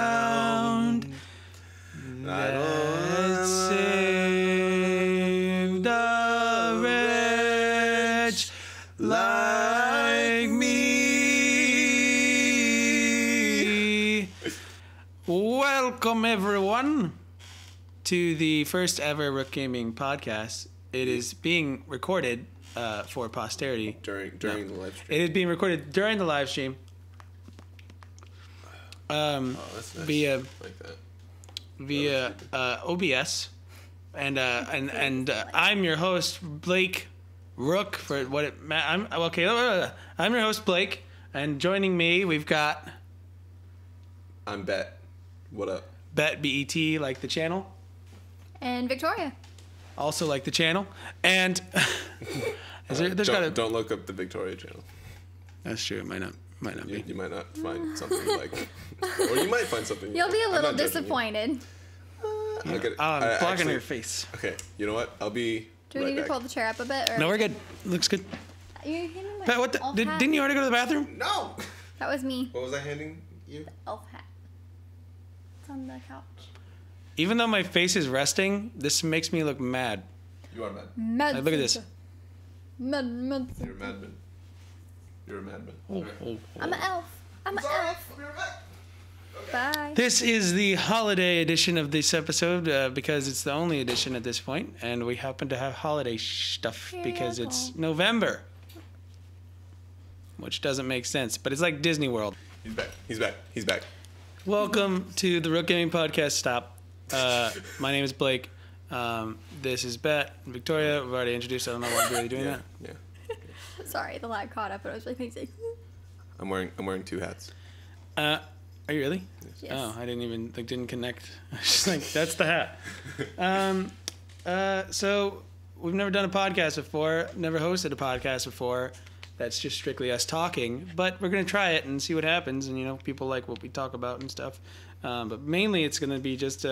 around. I don't save the rich like me. Welcome everyone to the first ever RookGaming podcast. It is being recorded for posterity during the live stream. It is being recorded during the live stream. That's nice. Via like that. via OBS, and I'm your host Blake Rook. For what it I'm okay. I'm your host Blake, and joining me we've got I'm Bet. What up? Bet BET, like the channel, and Victoria, also like the channel, and don't look up the Victoria channel. That's true. It might not be. You might not find something like, or you might find something. You'll be a little disappointed. I'm blocking her face. Okay, you know what? I'll be. Do we need to pull the chair up a bit? Or? No, we're good. Looks good. You're handing my Bet, what didn't you already go to the bathroom? No. That was me. What was I handing you? The elf hat. It's on the couch. Even though my face is resting, this makes me look mad. You are mad. Look at this. Mad. You're a madman. You're a madman. Oh. I'm an elf. I'm an elf. I'll be right back. Bye. This is the holiday edition of this episode because it's the only edition at this point, and we happen to have holiday stuff because it's November, which doesn't make sense, but it's like Disney World. He's back. He's back. He's back. Welcome to the RookGaming podcast. Stop. My name is Blake. This is Bet and Victoria. We've already introduced. I don't know why we're really doing that. Yeah. Sorry, the lag caught up, but I was really crazy. I'm wearing two hats. Are you really? Yes. Oh, I didn't connect. I was just like, that's the hat. So we've never done a podcast before, never hosted a podcast before. That's just strictly us talking, but we're going to try it and see what happens. And, people like what we talk about and stuff. But mainly it's going to be just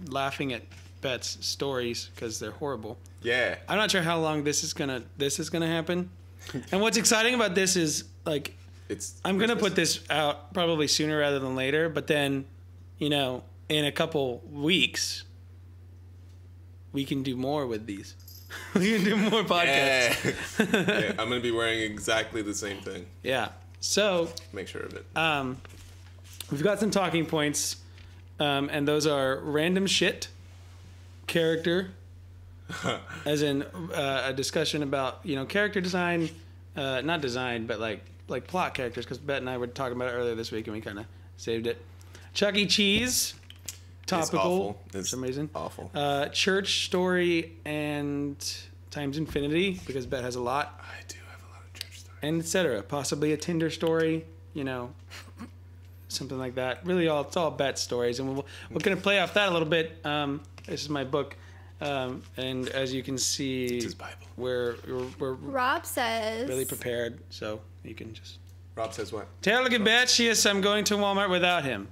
laughing at Bet's stories because they're horrible. Yeah. I'm not sure how long this is gonna happen. And what's exciting about this is I'm going to put this out probably sooner rather than later, but then, in a couple weeks, we can do more with these. We can do more podcasts. Yeah, I'm going to be wearing exactly the same thing. Yeah. So, make sure of it. We've got some talking points, and those are random shit, character, as in a discussion about, character design, not design, but like plot characters, because Bet and I were talking about it earlier this week and we kind of saved it. Chuckie Cheese, topical for some reason. Awful. Church story and times infinity, because Bet has a lot. I do have a lot of church stories. And etc. Possibly a Tinder story, something like that. Really, it's all Bet stories, and we're going to play off that a little bit. This is my book, and as you can see, it's his Bible. We're Rob says really prepared, so you can just. Rob says what? Tell Gabetchius I'm going to Walmart without him.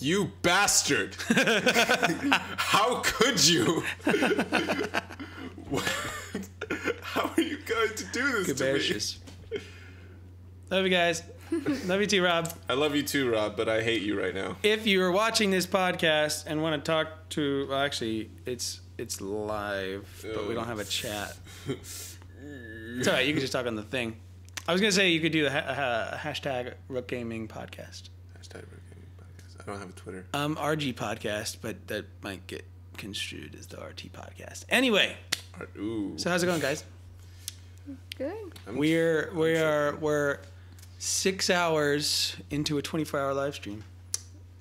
You bastard! How could you? How are you going to do this to me? Love you guys. Love you too, Rob. I love you too, Rob, but I hate you right now. If you're watching this podcast and want to talk to, well, actually, it's live, but we don't have a chat. It's all right. You can just talk on the thing. I was gonna say you could do the hashtag RookGaming podcast. Hashtag RookGaming podcast. I don't have a Twitter. RG podcast, but that might get construed as the RT podcast. Anyway. Ooh. So how's it going, guys? Good. We're 6 hours into a 24-hour live stream.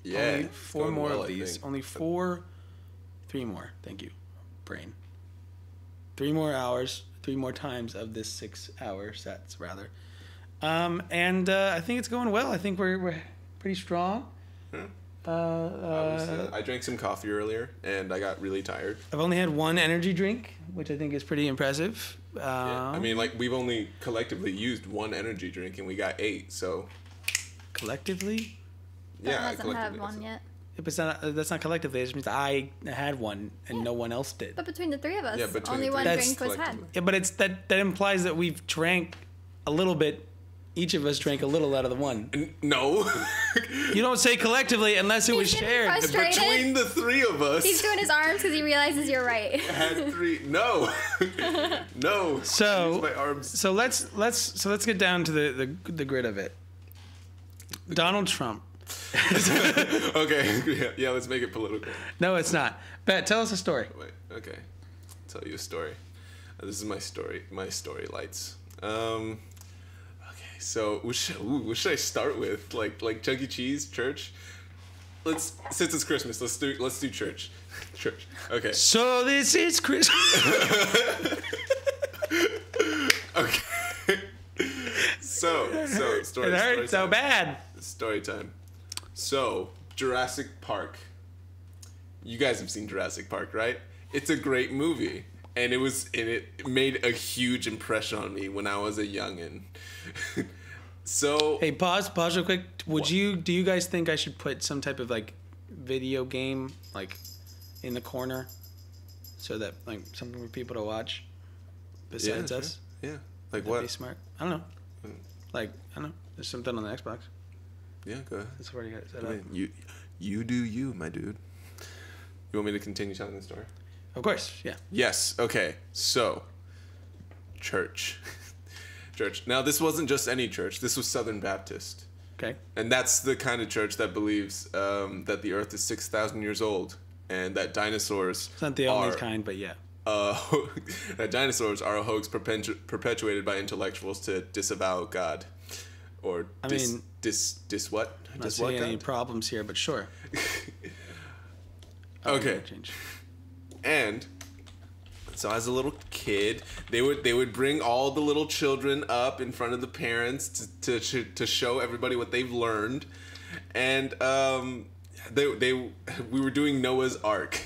Yeah. Only four more of these. Only 3 more. Thank you, brain. 3 more hours. 3 more times of this 6-hour sets, rather. And I think it's going well. I think we're pretty strong. I drank some coffee earlier, and I got really tired. I've only had 1 energy drink, which I think is pretty impressive. Yeah. I mean, we've only collectively used 1 energy drink, and we got 8, so... Collectively? That hasn't had one yet. Yeah, but that's not collectively. It just means I had one and no one else did. But between the 3 of us, between only the 1 three. drink was had. Yeah, but that implies that we've drank a little bit each of us drank a little out of the one. No. You don't say collectively unless it was He's getting shared. frustrated. Between the three of us. He's doing his arms because he realizes you're right. Had 3. No. No. So, Use my arms. so let's get down to the grid of it. Donald Trump. Okay. Yeah, let's make it political. No, it's not. Bet, tell us a story. Wait. Okay. I'll tell you a story. This is my story. My story lights. Okay. So what should I start with? Like Chuckie Cheese, church. Since it's Christmas, let's do church. Church. Okay. So this is Christmas. Okay. So story. It hurts so time. bad. Story time. So Jurassic Park. You guys have seen Jurassic Park, right? It's a great movie, and it made a huge impression on me when I was a youngin'. So Hey, pause real quick. Do you guys think I should put some type of like video game like in the corner so that like something for people to watch besides us? Yeah. Like That'd what? be smart. I don't know. Like I don't know. There's something on the Xbox. Yeah, go ahead. That's where you got it set I up. mean, you do you, my dude. You want me to continue telling the story? Of course, yeah. Yes. Okay. So, church. Church. Now, this wasn't just any church. This was Southern Baptist. Okay. And that's the kind of church that believes that the earth is 6,000 years old and that dinosaurs It's not the only kind, but yeah. that dinosaurs are a hoax perpetuated by intellectuals to disavow God. Or dis what? I'm not seeing any problems here, but sure. Okay. And so as a little kid, they would bring all the little children up in front of the parents to show everybody what they've learned, and we were doing Noah's Ark.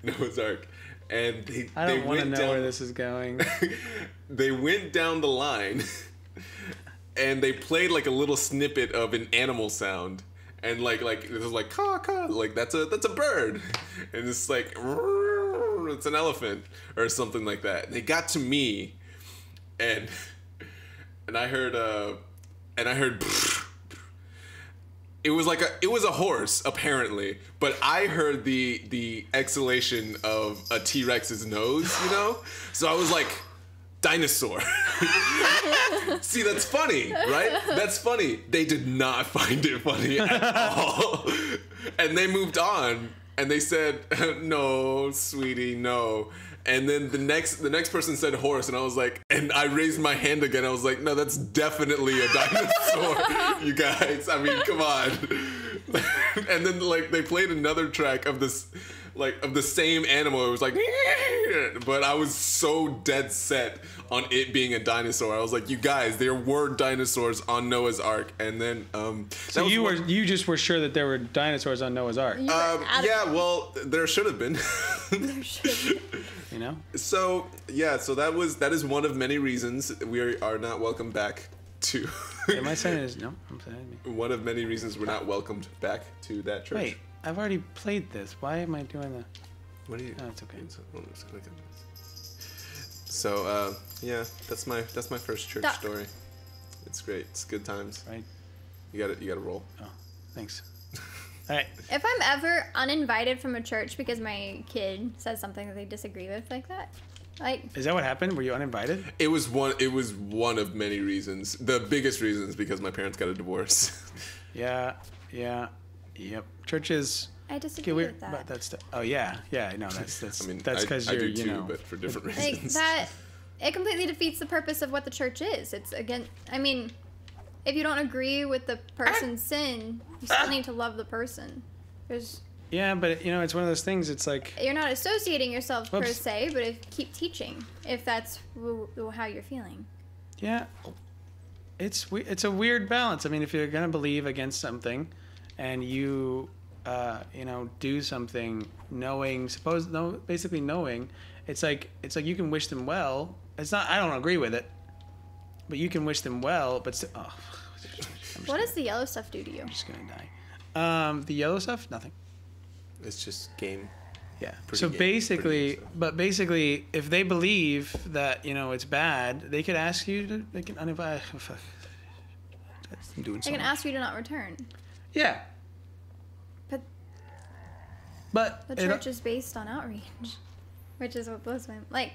Noah's Ark, and I don't want to know where this is going. They went down the line, and they played like a little snippet of an animal sound. And like it was like caw caw, like that's a bird, and it's like it's an elephant or something like that. And they got to me, and I heard it was a horse apparently, but I heard the exhalation of a T-Rex's nose, you know. So I was like, dinosaur. See, that's funny, right? That's funny. They did not find it funny at all. And they moved on and they said, no, sweetie, no. And then the next person said horse, and I was like, and I raised my hand again. I was like, no, that's definitely a dinosaur, you guys. I mean, come on. And then like they played another track of this, like of the same animal. It was like, but I was so dead set on it being a dinosaur. I was like, you guys, there were dinosaurs on Noah's Ark. And then so you just were sure that there were dinosaurs on Noah's Ark. Yeah, well, there should have been. There should have been. You know? So yeah, so that is one of many reasons we are not welcome back to. Am I saying it? No, I'm saying it. One of many reasons we're not welcomed back to that church. Wait, I've already played this. Why am I doing that? What are you? Oh, it's okay. So yeah, that's my first church story. It's great. It's good times. Right. You gotta roll. Oh, thanks. All right. If I'm ever uninvited from a church because my kid says something that they disagree with like that, like... Is that what happened? Were you uninvited? It was one of many reasons. The biggest reason is because my parents got a divorce. Yep. Churches... I disagree with that. But that's oh yeah, no, that's. I mean, that's because you're, I do too, you know, but for different Like reasons. that, it completely defeats the purpose of what the church is. It's again, I mean, if you don't agree with the person's sin, you still need to love the person. Yeah, but you know, it's one of those things. It's like you're not associating yourself per Oops. se, but keep teaching if that's how you're feeling. Yeah, it's a weird balance. I mean, if you're gonna believe against something, and you do something basically knowing, it's like you can wish them well. It's not. I don't agree with it, but you can wish them well. But What does the yellow stuff do to you? I'm just gonna die. The yellow stuff, nothing. It's just game. Yeah. Pretty So gay, basically, pretty gay, so. but basically, if they believe that it's bad, they could ask you to. They can uninvite. Oh, fuck. I'm doing They can something. ask you to not return. Yeah. But But the church is based on outreach, which is what blows my like.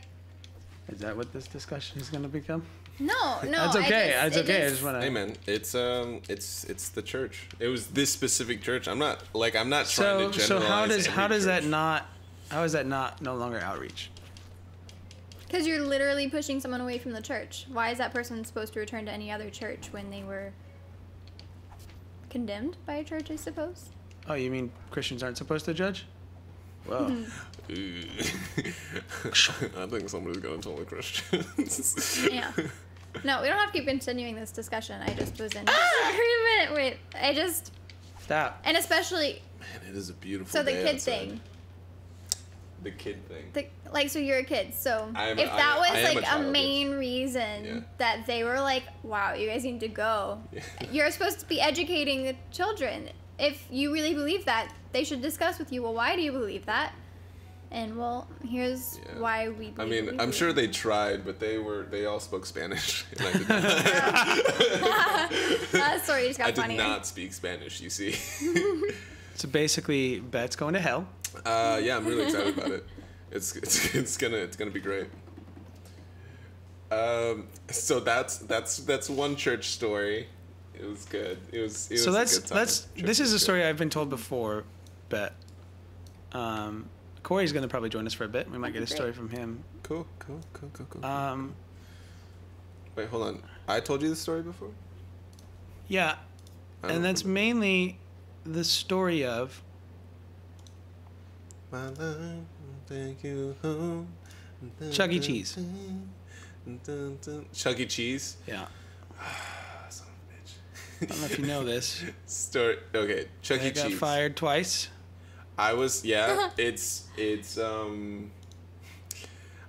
Is that what this discussion is going to become? No, That's okay. I That's okay. I just want to. Hey man, it's the church. It was this specific church. I'm not trying to generalize. So how every does that church. not? How is that not no longer outreach? Because you're literally pushing someone away from the church. Why is that person supposed to return to any other church when they were condemned by a church, I suppose? Oh, you mean Christians aren't supposed to judge? Whoa. I think somebody's gonna tell the Christians. Yeah. No, we don't have to keep continuing this discussion. I just was in disagreement with. Stop. And especially. Man, it is a beautiful. So the day kid outside. thing. The kid thing. So you're a kid. So I am if that I was am like a child, main yes. reason Yeah. that they were like, wow, you guys need to go. Yeah. You're supposed to be educating the children. If you really believe that, they should discuss with you. Well, why do you believe that? And well, here's Yeah. why we believe. I mean, what we I'm sure believe. they tried, but they all spoke Spanish. And I did not. That story just got I did funnier. not speak Spanish. You see. So basically, Bet's going to hell. Yeah, I'm really excited about it. It's gonna be great. So that's one church story. It was good. It was So a good time. this Church is a was story I've been told before, Bet. Corey's going to probably join us for a bit. We might get a story from him. good. Cool. Um, Wait, hold on. I told you this story before? yeah, I don't and that's remember. mainly the story of My life will take you home. Chuckie Cheese. Chuckie Cheese? Yeah. Son of a bitch. I don't know if you know this. Story. Okay, Chuckie They got Cheese. fired twice. I was it's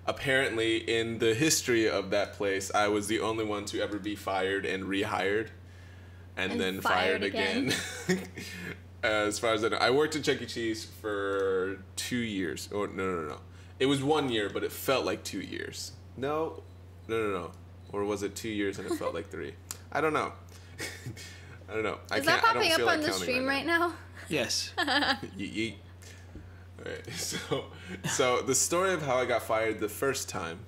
apparently in the history of that place, I was the only one to ever be fired and rehired and then fired again. As far as I know, I worked at Chuckie Cheese for 2 years. Or no. It was 1 year, but it felt like 2 years. No. Or was it 2 years and it felt like 3? I don't know. I don't know. Is that I don't popping up feel on like the counting stream right now? Yes. Yeet. Alright, so the story of how I got fired the first time,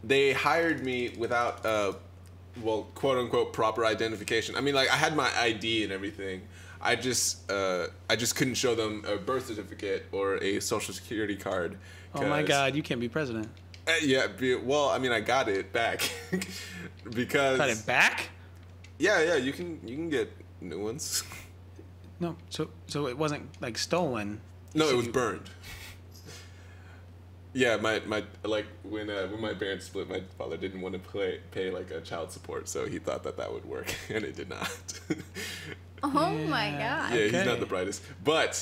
they hired me without, quote unquote, proper identification. I mean, like, I had my ID and everything. I just couldn't show them a birth certificate or a social security card. Oh my God, you can't be president. Yeah, well, I mean, I got it back because. Got it back? Yeah, you can get new ones. No, so it wasn't like stolen. No, So it was you- burned. Yeah, my like when my parents split, my father didn't want to pay like a child support, so he thought that would work, and it did not. Oh my god. Yeah, Okay. he's not the brightest, but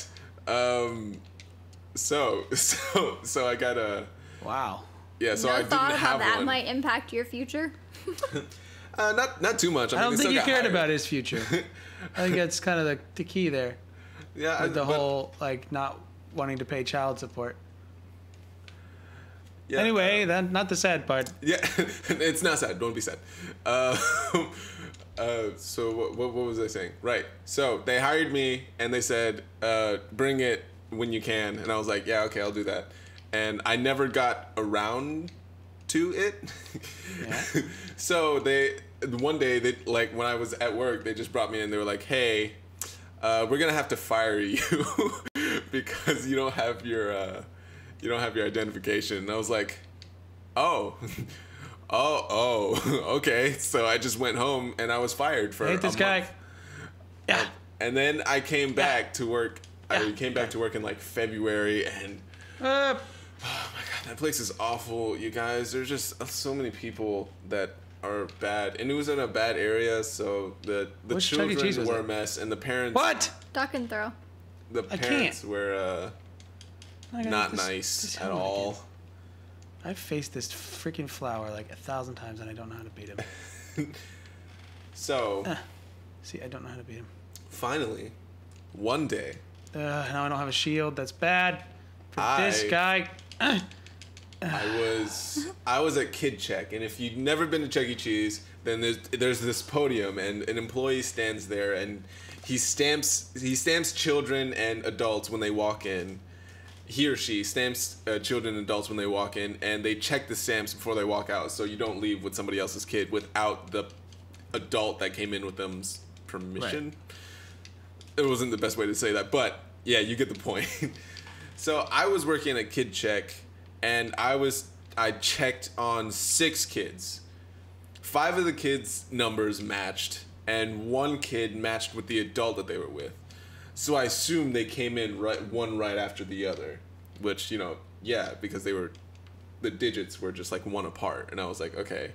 so I got a Wow. yeah. So no I didn't thought of how have that one. might impact your future? Not too much. I mean, don't they think still you got cared hired. about his future. I think that's kind of the key there. Yeah, With the but- whole like not wanting to pay child support. yeah, Anyway, that not the sad part. yeah, it's not sad. Don't be sad. So what was I saying? Right. So they hired me and they said, bring it when you can. And I was like, yeah, okay, I'll do that. And I never got around to it. Yeah. So one day, like when I was at work, they just brought me in. They were like, hey, we're going to have to fire you because you don't have your identification. And I was like, oh, okay. So I just went home and I was fired for I hate this a guy. month. Yeah. And then I came back to work. I came back to work in like February, and Uh, oh my god, that place is awful, you guys. There's just so many people that are bad, and it was in a bad area, so the Which Chuck E. Cheese children was were it? a mess, and the parents what? Duck and throw. the I parents can't. were I gotta not get this nice at helmet all. again. I've faced this freaking flower like 1,000 times and I don't know how to beat him. So See, I don't know how to beat him. finally, one day, Now I don't have a shield. That's bad. This guy. I was at Kid Check, and if you've never been to Chuckie Cheese, then there's this podium, and an employee stands there, and he stamps children and adults when they walk in. He or she stamps children and adults when they walk in, and they check the stamps before they walk out, so you don't leave with somebody else's kid without the adult that came in with them's permission. Right. It wasn't the best way to say that, but yeah, you get the point. So I was working at Kid Check, and I checked on 6 kids. 5 of the kids' numbers matched, and 1 kid matched with the adult that they were with. So I assumed they came in right after the other, which, you know, yeah, because the digits were just like 1 apart, and I was like, okay.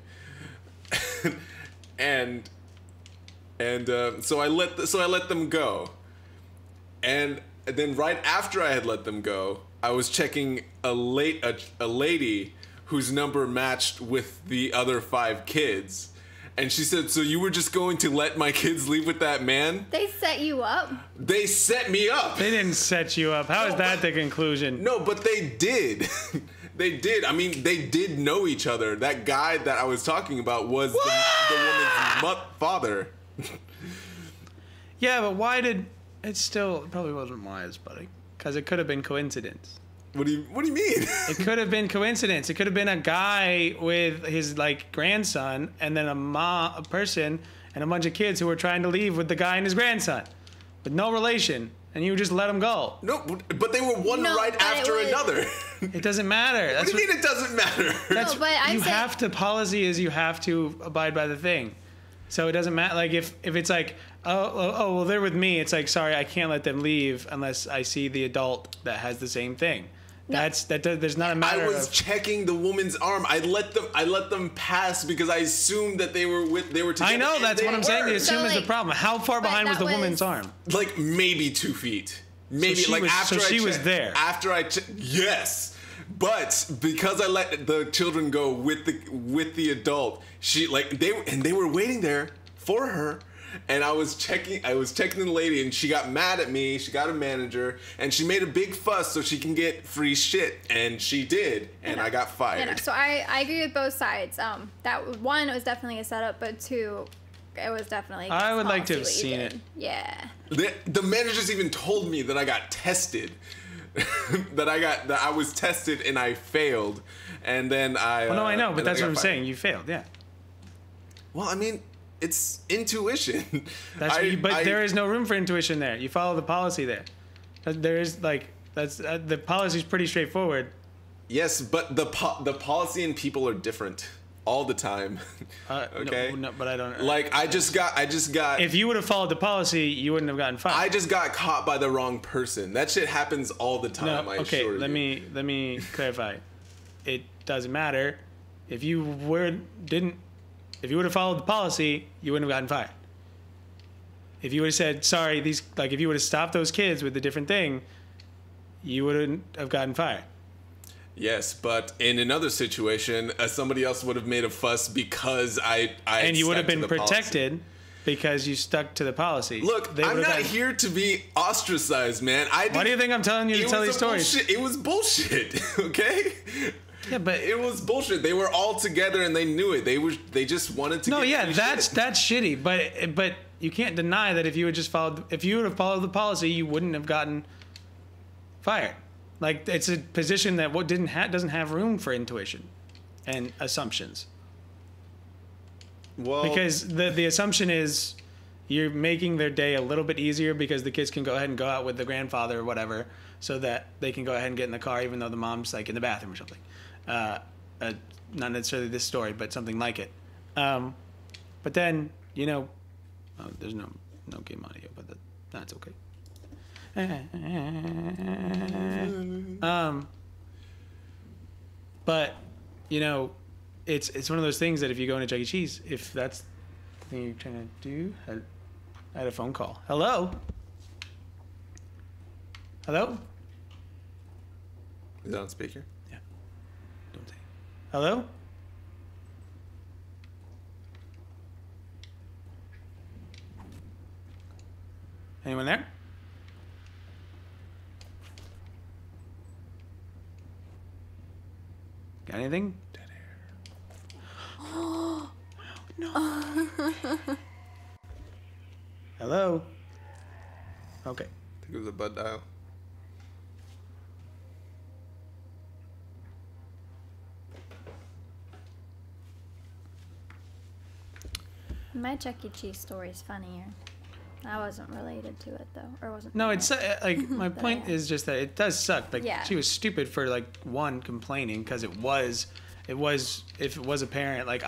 and so I let them go, and then right after I had let them go, I was checking a lady whose number matched with the other 5 kids. And she said, so you were just going to let my kids leave with that man? They set you up? They set me up. They didn't set you up. How is that the conclusion? No, but they did. They did. I mean, they did know each other. That guy that I was talking about was the woman's father. Yeah, but why did... It probably wasn't wise, buddy. Because it could have been coincidence. What do you mean? It could have been coincidence. It could have been a guy with his grandson, and then a person and a bunch of kids who were trying to leave with the guy and his grandson, with no relation, and you just let them go. No, but they were right after another. It doesn't matter. What do you mean it doesn't matter? Policy is you have to abide by the thing. So it doesn't matter. Like if it's like, oh, well, they're with me. It's like, sorry, I can't let them leave unless I see the adult that has the same thing. No. There's not a matter. I was checking the woman's arm. I let them pass because I assumed that they were together. I know, that's what I'm saying. The assume is the problem. How far behind was the woman's arm? Like maybe 2 feet. Maybe so she was there. After yes. But because I let the children go with the adult, they were waiting there for her. And I was checking the lady, and she got mad at me. She got a manager, and she made a big fuss so she can get free shit, and she did, and I got fired. So I agree with both sides. That 1, it was definitely a setup, but 2, it was definitely. I would like to have seen it. Yeah. The managers even told me that I got tested, that I was tested and I failed, and then I. Well, no, I know, but that's what I'm saying. You failed, yeah. Well, I mean. It's intuition. But there is no room for intuition there. You follow the policy there. There is the policy is pretty straightforward. Yes, but the policy and people are different all the time. Okay. No, but I don't. I just got. If you would have followed the policy, you wouldn't have gotten fired. I just got caught by the wrong person. That shit happens all the time. No, okay, let me clarify. It doesn't matter if you If you would have followed the policy, you wouldn't have gotten fired. If you would have said, sorry, if you would have stopped those kids with a different thing, you wouldn't have gotten fired. Yes, but in another situation, somebody else would have made a fuss because I and you would have been protected because you stuck to the policy. Look, I'm not here to be ostracized, man. Why do you think I'm telling you to tell these stories? It was bullshit, okay? Yeah, but it was bullshit. They were all together and they knew it. They just wanted to. No, yeah, that's shitty. But you can't deny that if you would have followed the policy, you wouldn't have gotten fired. Like it's a position that doesn't have room for intuition and assumptions. Well, because the assumption is you're making their day a little bit easier because the kids can go ahead and go out with the grandfather or whatever, so that they can go ahead and get in the car even though the mom's in the bathroom or something. Not necessarily this story, but something like it. But then, there's no game audio, but that's okay. But, it's one of those things that if you go into Chuckie Cheese, if that's the thing you're trying to do, I had a phone call. Hello? Hello? Is that on speaker? Hello? Anyone there? Got anything? Dead air. Oh, no. Hello? Okay. I think it was a bud dial. My Chuckie Cheese story is funnier. I wasn't related to it though, or wasn't. No, it's like my point is just that it does suck. Like Yeah. she was stupid for like one complaining because it was if it was a parent like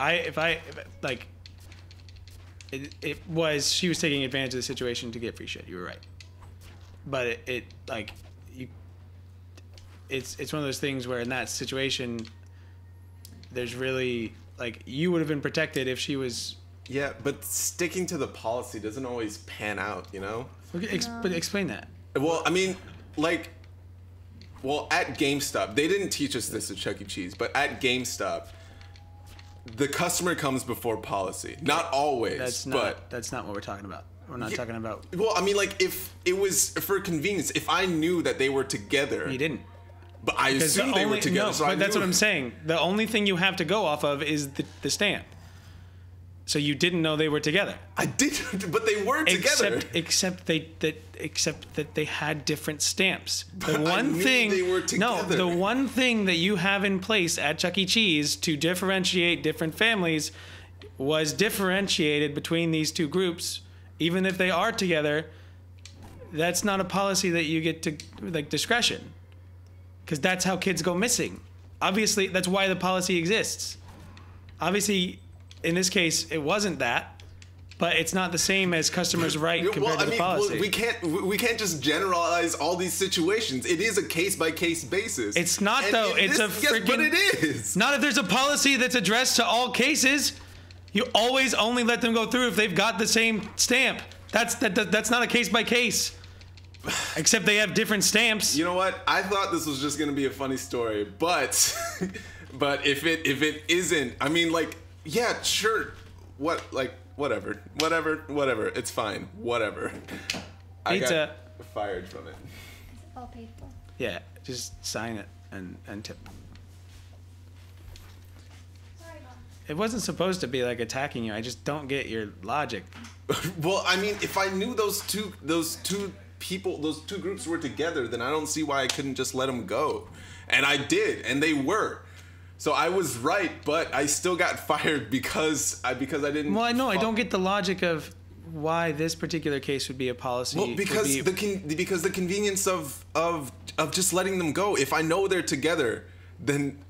it was she was taking advantage of the situation to get free shit. You were right, but it like you it's one of those things where in that situation there's really like you would have been protected if she was. Yeah, but sticking to the policy doesn't always pan out, you know? But explain that. Well, I mean, like, at GameStop, they didn't teach us this at Chuck E. Cheese, but at GameStop, the customer comes before policy. Not always, That's not what we're talking about. We're not talking about. Well, I mean, like, if it was for convenience, if I knew that they were together. You didn't. But I assumed they were together, no, so I but that's knew. what I'm saying. The only thing you have to go off of is the stamp. So you didn't know they were together. I didn't, but they were together. Except that they had different stamps. The But I one knew thing they were no, together. the one thing that you have in place at Chuck E. Cheese to differentiate different families was differentiated between these two groups, even if they are together. That's not a policy that you get to like discretion, because that's how kids go missing. Obviously, that's why the policy exists. Obviously. In this case, it wasn't that, but it's not the same as customers' right compared to the policy. Well, we can't just generalize all these situations. It is a case by case basis. It's not though. It's a freaking. Yes, but it is. Not if there's a policy that's addressed to all cases. You always only let them go through if they've got the same stamp. That's not a case by case. Except they have different stamps. You know what? I thought this was just gonna be a funny story, but if it isn't, I mean, like. Yeah, sure. Whatever. It's fine. Whatever. I Pizza. got fired from it. It's all paid for. Yeah, just sign it and tip. Sorry, Mom. It wasn't supposed to be like attacking you. I just don't get your logic. Well, I mean, if I knew those two groups were together, then I don't see why I couldn't just let them go. And I did, and they were. So I was right, but I still got fired because I didn't. Well, I know I don't get the logic of why this particular case would be a policy. Well, because the convenience of just letting them go. If I know they're together, then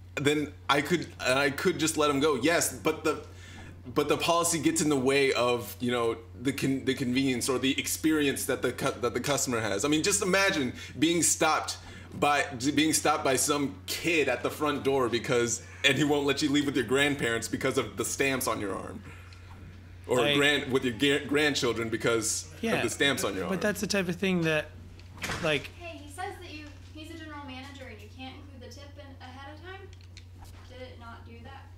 I could just let them go. Yes, but the policy gets in the way of the convenience or the experience that the customer has. I mean, just imagine being stopped by some kid at the front door and he won't let you leave with your grandparents because of the stamps on your arm, or with your grandchildren because of the stamps on your arm. But that's the type of thing that, like. Hey, he says that he's a general manager and you can't include the tip ahead of time. Did it not do that?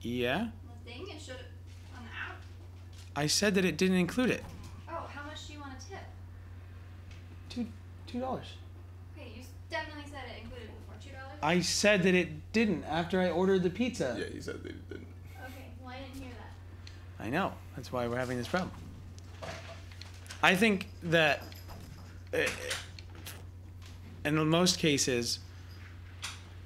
Yeah. On the thing, it should on the app. I said that it didn't include it. Oh, how much do you want to tip? $2. Okay, you definitely said it included before. $2? I said that it didn't after I ordered the pizza. Yeah, you said they didn't. Okay, well I didn't hear that. I know. That's why we're having this problem. I think that in most cases,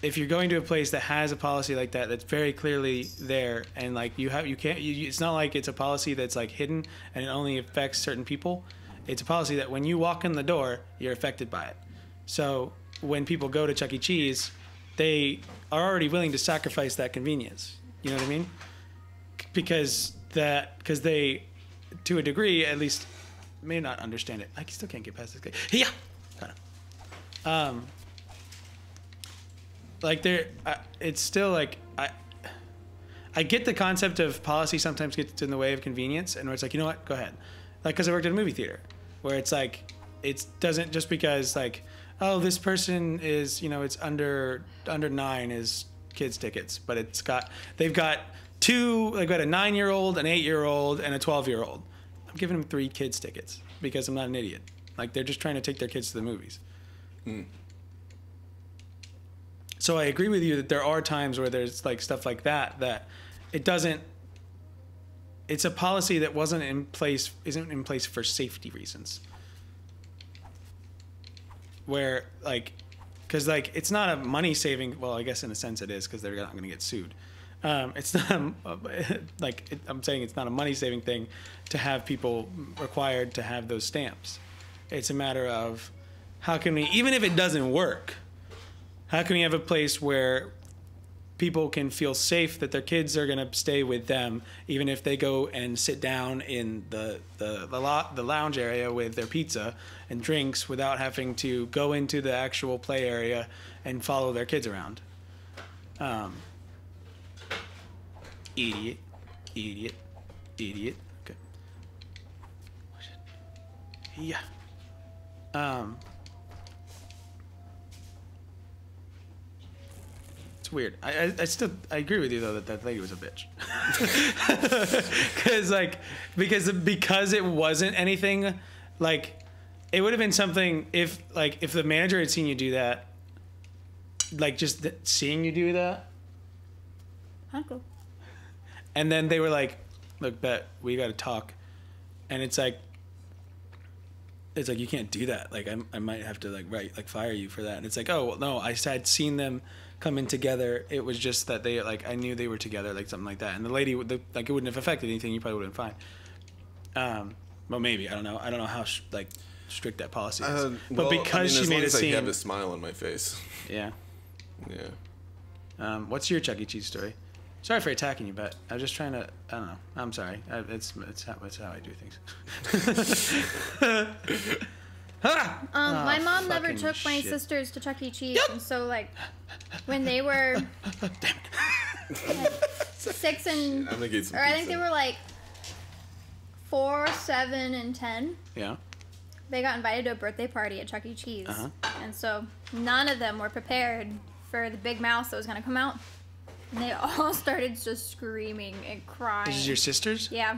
if you're going to a place that has a policy like that, that's very clearly there, and like it's not like it's a policy that's like hidden and it only affects certain people. It's a policy that when you walk in the door, you're affected by it. So when people go to Chuck E. Cheese, they are already willing to sacrifice that convenience. You know what I mean? Because they, to a degree, at least, may not understand it. I still can't get past this guy. Yeah, kind of. Like it's still like I get the concept of policy sometimes gets in the way of convenience, and where it's like, you know what, go ahead. Like, because I worked at a movie theater, where it's like, it doesn't just because like, oh, this person is, it's under 9 is kids tickets, but they've got a 9-year-old, an 8-year-old, and a 12-year-old. I'm giving them 3 kids tickets because I'm not an idiot. Like, they're just trying to take their kids to the movies. Mm. So I agree with you that there are times where there's like stuff like that it doesn't. It's a policy that isn't in place for safety reasons. Where like, because like it's not a money saving. Well, I guess in a sense it is because they're not going to get sued. It's not I'm saying it's not a money saving thing to have people required to have those stamps. It's a matter of how can we, even if it doesn't work, how can we have a place where people can feel safe that their kids are going to stay with them, even if they go and sit down in the lounge area with their pizza and drinks without having to go into the actual play area and follow their kids around. Idiot. Okay. Yeah. It's weird. I agree with you though that lady was a bitch. because it wasn't anything like, it would have been something if the manager had seen you do that, like just seeing you do that. Uncle. And then they were like, look, Bet, we got to talk. And it's like, you can't do that. Like, I might have to fire you for that. And it's like, oh, well, no, I had seen them come in together. It was just that they, I knew they were together, something like that. And the lady, it wouldn't have affected anything. You probably would have been fine. Well, maybe. I don't know. I don't know how, strict that policy is. But because she made it seem... I have a smile on my face. Yeah. Yeah. What's your Chuckie Cheese story? Sorry for attacking you, but I was just trying to. I don't know. I'm sorry. It's how I do things. My mom never fucking took my shit. sisters to Chuck E. Cheese, and so when they were 6 and, I'm gonna get some or I think pizza. they were 4, 7, and 10. Yeah. They got invited to a birthday party at Chuck E. Cheese, Uh-huh. and so none of them were prepared for the big mouse that was gonna come out. And they all started just screaming and crying. This is your sisters? Yeah.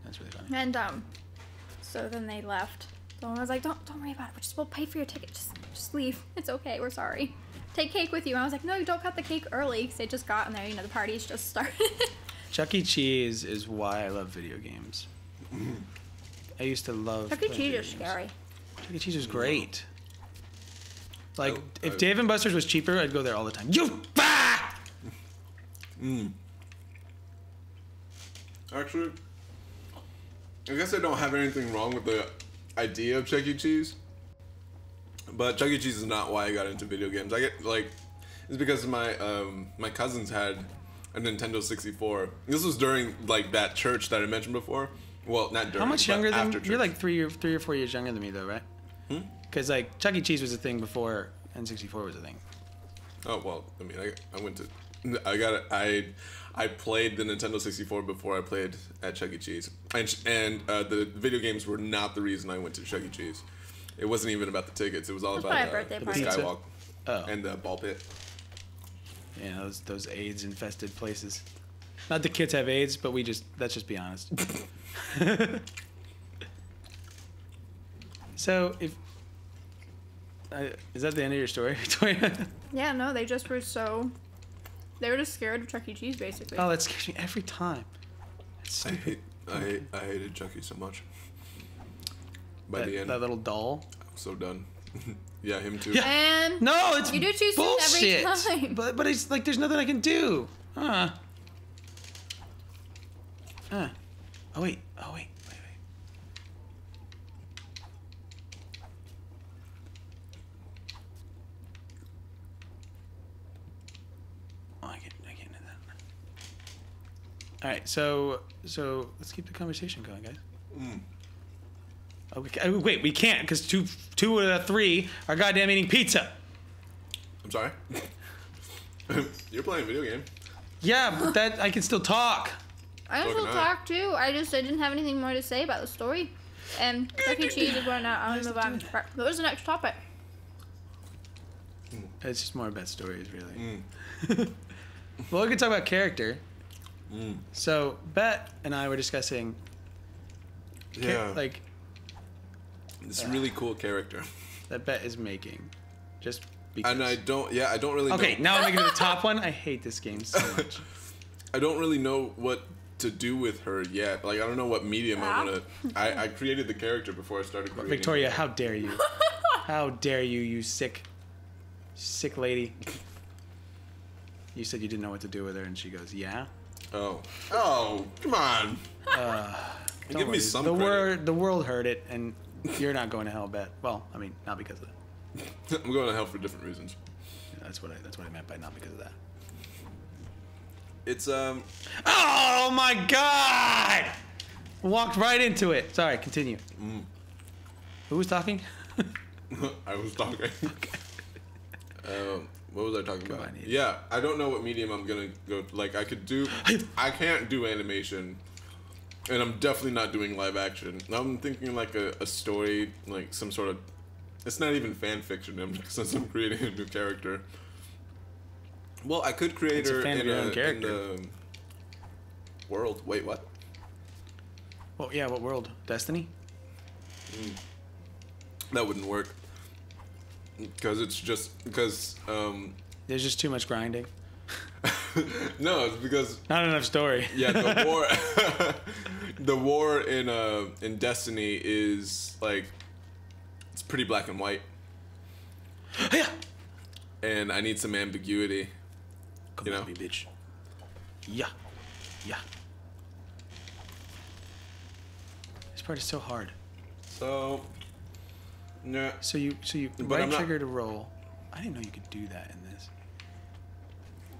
That's really funny. And so then they left. Someone was like, "Don't worry about it. We'll pay for your ticket. Just leave. It's okay. We're sorry. Take cake with you." And I was like, "No, you don't cut the cake early," because they just got in there. The party's just started. Chuck E. Cheese is why I love video games. I used to love. Chuck E. playing Cheese video is games. scary. Chuck E. Cheese was great. If Dave and Buster's was cheaper, I'd go there all the time. Actually, I guess I don't have anything wrong with the idea of Chuck E. Cheese, but Chuck E. Cheese is not why I got into video games. I get it's because my my cousins had a Nintendo 64. This was during that church that I mentioned before. Well, not during. How much younger than after you're? church. 3 or 4 years younger than me, though, right? Because Chuck E. Cheese was a thing before N64 was a thing. Oh well, I mean, I went to. I played the Nintendo 64 before I played at Chuck E. Cheese, and the video games were not the reason I went to Chuck E. Cheese. It wasn't even about the tickets. It was all It was about probably a birthday the party. skywalk Oh. and the ball pit. Yeah, those AIDS infested places. Not the kids have AIDS, but let's just be honest. So is that the end of your story, Victoria? Yeah, no, they just were they were just scared of Chuck E. Cheese, basically. Oh, that scares me every time. It's stupid. I hated Chucky so much. By the end, that little doll. I'm so done. Yeah, him too. Yeah. And No, it's you do too soon bullshit. every time. But it's there's nothing I can do. Oh wait. Oh, I can't do that. All right, so let's keep the conversation going, guys. Okay, wait, we can't because two out of 3 are goddamn eating pizza. I'm sorry. You're playing a video game. Yeah, but that I can still talk. I So also can I. talk too. I didn't have anything more to say about the story. And Chuck E. Cheese is one I want to move on. What was the next topic? It's just more about stories, really. Well, we can talk about character. So, Bet and I were discussing, Yeah. like, This really cool character. that Bet is making. Just And I don't really know. Okay, now I'm making it the top one. I hate this game so much. I don't really know what to do with her yet. Like, I don't know what medium I want to... I created the character before I started creating Victoria, how dare you? How dare you, you sick lady. You said you didn't know what to do with her, and she goes, yeah? Oh, come on. Give me some credit. The world heard it, and you're not going to hell, bet. Well, I mean, not because of that. I'm going to hell for different reasons. Yeah, that's what I meant by not because of that. It's Oh my God! Walked right into it. Sorry, continue. Who was talking? I was talking. Okay. What was I talking about? Yeah, I don't know what medium I'm gonna go. Like, I can't do animation, and I'm definitely not doing live action. I'm thinking like a story, like some sort of. It's not even fan fiction, since I'm creating a new character. Well, I could create her in the world. Wait, what? Well, yeah, what world? Destiny? That wouldn't work. Because there's just too much grinding. No, it's because not enough story. Yeah, the war the war in Destiny is like it's pretty black and white. Yeah. And I need some ambiguity. Come on, me, bitch. Yeah. Yeah. This part is so hard. So no. So you right trigger to roll. I didn't know you could do that in this.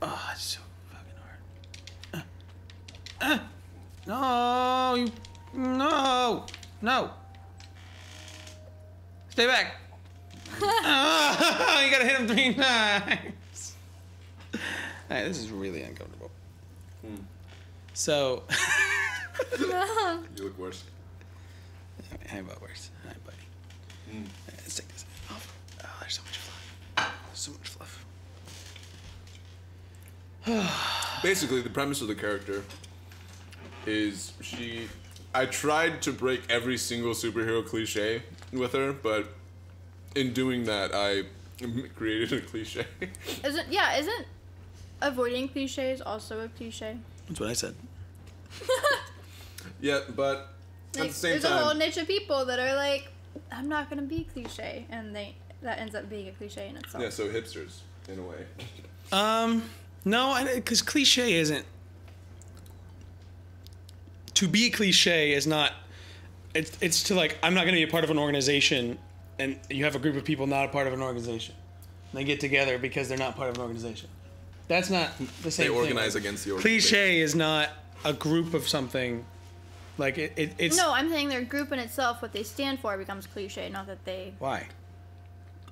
Oh, it's so fucking hard. No. Stay back. You gotta hit him 3 times. Alright, this is really uncomfortable. So. You look worse. How about worse? Alright, buddy. Let's take this off. Oh, there's so much fluff. So much fluff. Basically, the premise of the character is I tried to break every single superhero cliche with her, but in doing that, I created a cliche. Isn't avoiding cliches also a cliche? That's what I said. Yeah, but at the same time... There's a whole niche of people that are like, I'm not going to be cliche, and that ends up being a cliche in itself. Yeah, so hipsters, in a way. No, because cliche isn't... To be cliche is not... It's to like, I'm not going to be a part of an organization, and you have a group of people not a part of an organization. And they get together because they're not part of an organization. That's not the same thing. They organize against the organization. Cliche is not a group of something. Like, it's... No, I'm saying their group in itself, what they stand for, becomes cliche, not that they... Why?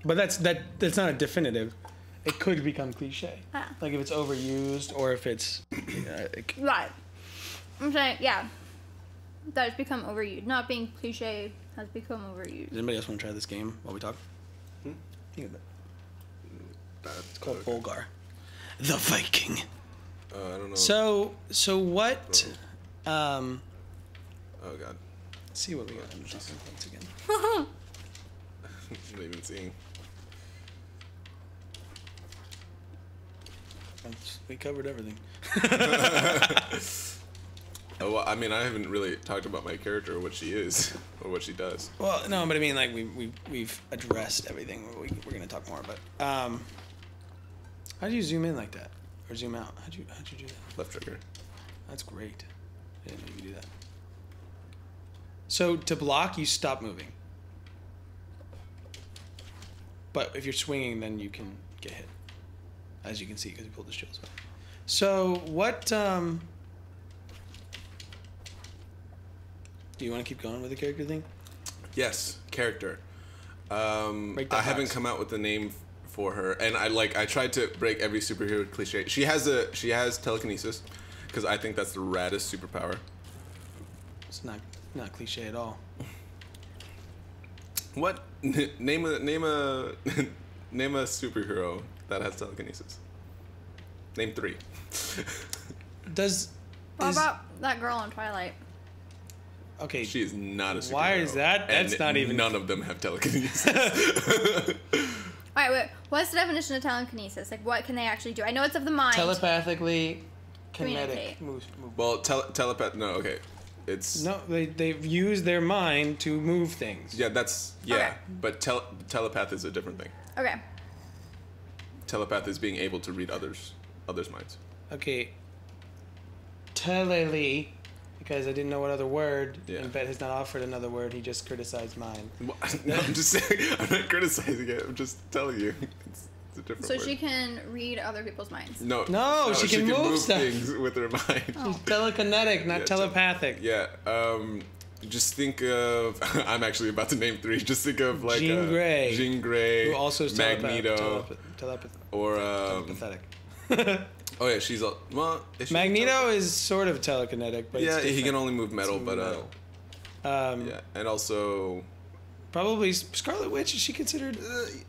But that's not a definitive. It could become cliche. Like if it's overused or if it's... Right. I'm saying, yeah. That has become overused. Not being cliche has become overused. Does anybody else want to try this game while we talk? Think of it. It's called Volgar. The Viking. I don't know. So what... oh, God. Let's see what we got in this once again. I'm not even seeing. We covered everything. Oh, well, I mean, I haven't really talked about my character or what she is or what she does. Well, no, but I mean, like we've addressed everything. We're gonna talk more, but how do you zoom in like that or zoom out? How'd you do that? Left trigger. That's great. I didn't know you could do that. So to block, you stop moving. But if you're swinging, then you can get hit, as you can see because you pulled the shields up. So what? Do you want to keep going with the character thing? Yes, character. I haven't come out with a name for her, and I tried to break every superhero cliche. She has telekinesis, because I think that's the raddest superpower. It's not cliche at all. What? Name a name a superhero that has telekinesis. Name 3. What about that girl in Twilight? Okay. She is not a superhero. Why is that? That's not even... None of them have telekinesis. Alright, wait. What's the definition of telekinesis? Like, what can they actually do? I know it's of the mind. Telepathically, Communicate. kinetic move. Well, telepath. No, okay. It's No, they've used their mind to move things. yeah. That's yeah. Okay. But telepath is a different thing. Okay. Telepath is being able to read others' minds. Okay. Telele, because I didn't know what other word, Yeah. and Bet has not offered another word. He just criticized mine. Well, no, I'm just saying. I'm not criticizing it. I'm just telling you. It's a different So word. she can read other people's minds. No, she can move stuff. things with her mind. She's telekinetic, not Yeah, telepathic. Yeah. Just think of. I'm actually about to name 3. Just think of like Jean Grey. Jean Grey. Who also is Magneto. Or telepathetic. oh yeah, she's all. Well, is she Magneto is sort of telekinetic, but Yeah, it's he different. can only move metal, It's but metal. yeah, and also. Probably Scarlet Witch. Is she considered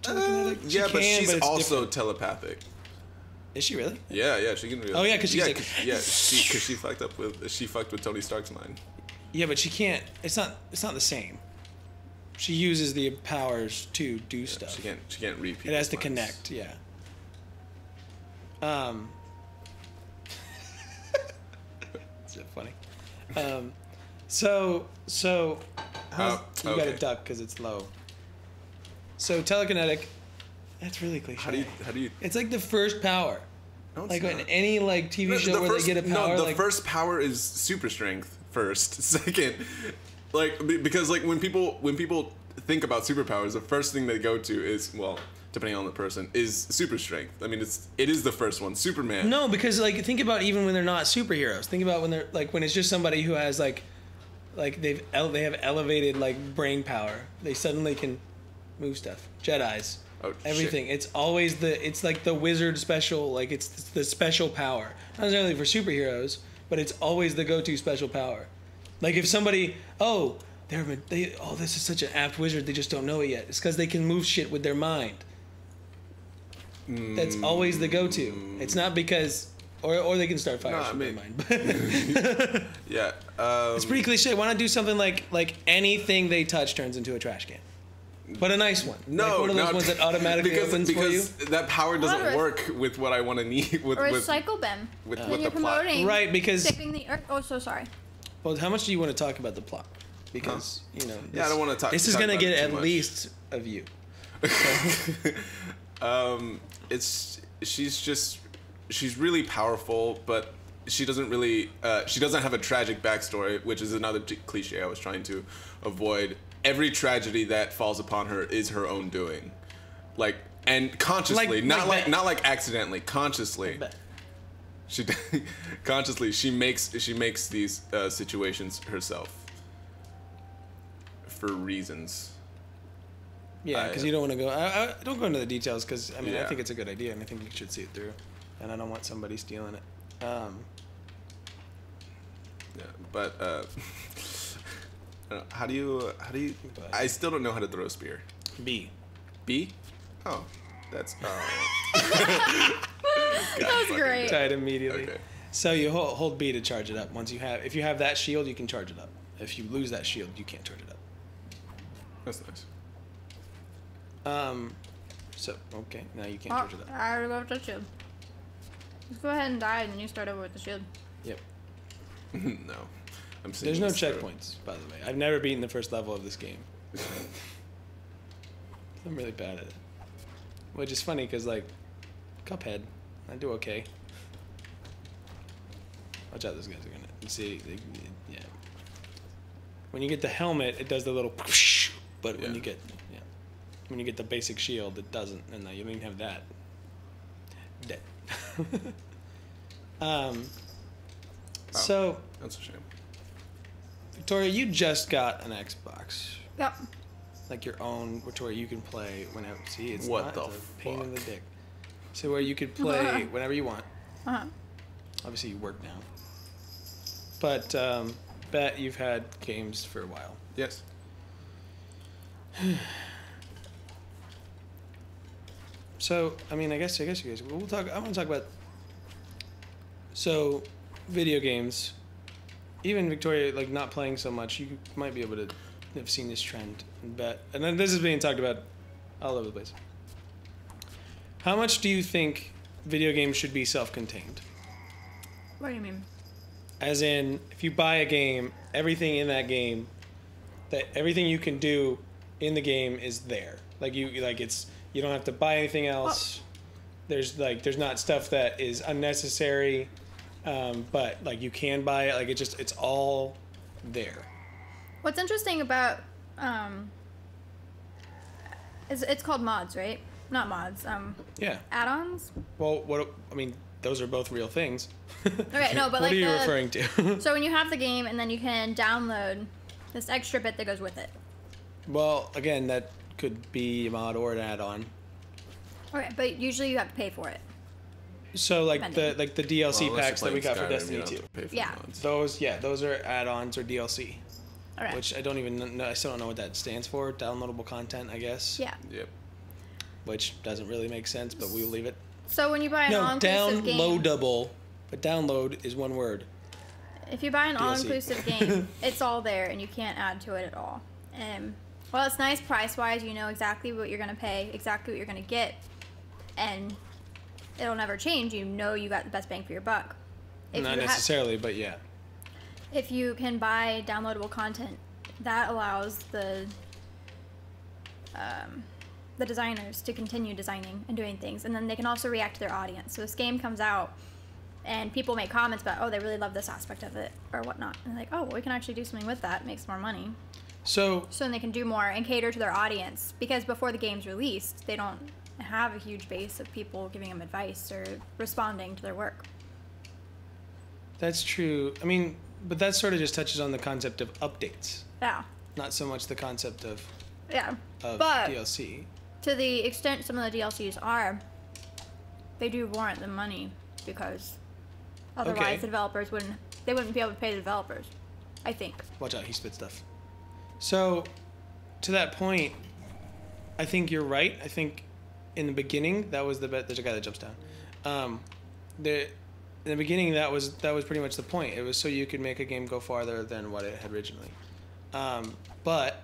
telekinetic? She Yeah, but can, she's it's also different. telepathic. Is she really? Yeah, she can. Really, Oh, yeah, 'cause she's like- because she fucked with Tony Stark's mind. Yeah, but she can't. It's not the same. She uses the powers to do stuff. She can't read people. It has to connect. Yeah. It's so funny. So you got to okay. duck because it's low. So telekinetic. That's really cliche. How do you? It's like the first power. No, it's Like in not. any like TV show where they get a power. No, the like, first power is super strength first. Second, like because like when people think about superpowers, the first thing they go to is, well, depending on the person, is super strength. I mean, it is the first one. Superman. No, because like think about even when they're not superheroes. Think about when they're like when it's just somebody who has like they have elevated like brain power. They suddenly can move stuff. Jedis. Oh, Everything. shit. It's always it's like the wizard special, like it's the special power. Not necessarily for superheroes, but it's always the go-to special power. Like if somebody, this is such an apt wizard, they just don't know it yet. It's because they can move shit with their mind. That's always the go-to. It's not because, or they can start fires with their mind. Yeah. It's pretty cliche. Why not do something like anything they touch turns into a trash can? But a nice one. No, like one of those ones that automatically opens for you. because that power doesn't Or a- work with what I want to need with Or a with, cycle bin. with, Then with you're the plot. promoting. Right, because Skipping the. Oh, so sorry. well, how much do you want to talk about the plot? Because you know, Yeah, I don't want to talk. This is talk gonna about get it too at much. least a view. She's really powerful, but she doesn't have a tragic backstory, which is another cliche I was trying to avoid. Every tragedy that falls upon her is her own doing, and consciously, not like accidentally, consciously. She consciously she makes these situations herself for reasons. Yeah, because you don't want to go. I don't go into the details because I mean I Yeah. think it's a good idea and I think you should see it through, and I don't want somebody stealing it. Yeah, but how do you? I still don't know how to throw a spear. B. B? Oh, that's. That was great. Tied immediately. Okay. So you hold B to charge it up. If you have that shield, you can charge it up. If you lose that shield, you can't charge it up. That's nice. So okay, now you can't charge it up. I already go with the shield. Just go ahead and die, and then you start over with the shield. Yep. No, I'm. seeing There's no this through. checkpoints, by the way. I've never beaten the first level of this game. I'm really bad at it. Which is funny because like, Cuphead, I do okay. Watch out, those guys are gonna. You see, yeah. When you get the helmet, it does the little. But when Yeah. you get, when you get the basic shield, it doesn't, and you don't even have that. Dead. So, That's a shame. Victoria, you just got an Xbox. Yep. Like your own, where you can play whenever. See, it's What not the it's a pain in the fuck? dick. So where you could play whenever you want. Uh-huh. Obviously, you work now. But bet you've had games for a while. Yes. So I mean, I guess you guys. We'll talk. I want to talk about. So, video games. Even Victoria, like not playing so much, you might be able to have seen this trend and bet. And then this is being talked about all over the place. How much do you think video games should be self-contained? What do you mean? As in, if you buy a game, everything in that game, everything you can do in the game is there. Like you don't have to buy anything else. There's not stuff that is unnecessary, but like you can buy it. Like it's all there. What's interesting about it's called mods, right? Not mods. Yeah. Add-ons. Well, those are both real things. Okay, no, but what are you referring to? So when you have the game and then you can download this extra bit that goes with it. Well, again, that could be a mod or an add-on. Okay, but usually you have to pay for it. So like the DLC packs that we got for Skyrim, Destiny 2. Yeah. Those are add-ons or DLC. Okay. Which I don't even know. I still don't know what that stands for. Downloadable content, I guess. Yeah. Yep. Which doesn't really make sense, but we'll leave it. So when you buy an all-inclusive game... downloadable, but download is one word. If you buy an DLC. all-inclusive game, it's all there and you can't add to it at all. Well, it's nice price-wise. You know exactly what you're going to pay, exactly what you're going to get, and it'll never change. You know you got the best bang for your buck. Not necessarily, but yeah. If you can buy downloadable content, that allows the designers to continue designing and doing things, and then they can also react to their audience. So this game comes out, and people make comments about, oh, they really love this aspect of it, or whatnot. And they're like, oh, well, we can actually do something with that. Make some more money. So then they can do more and cater to their audience, because before the game's released, they don't have a huge base of people giving them advice or responding to their work. That's true. I mean, but that sort of just touches on the concept of updates. Yeah. Not so much the concept of but DLC. To the extent some of the DLCs are, they do warrant the money, because otherwise the developers wouldn't be able to pay the developers, I think. Watch out, he spit stuff. So, to that point, I think you're right. I think in the beginning, that was the bet. There's a guy that jumps down. In the beginning, that was pretty much the point. It was so you could make a game go farther than what it had originally. But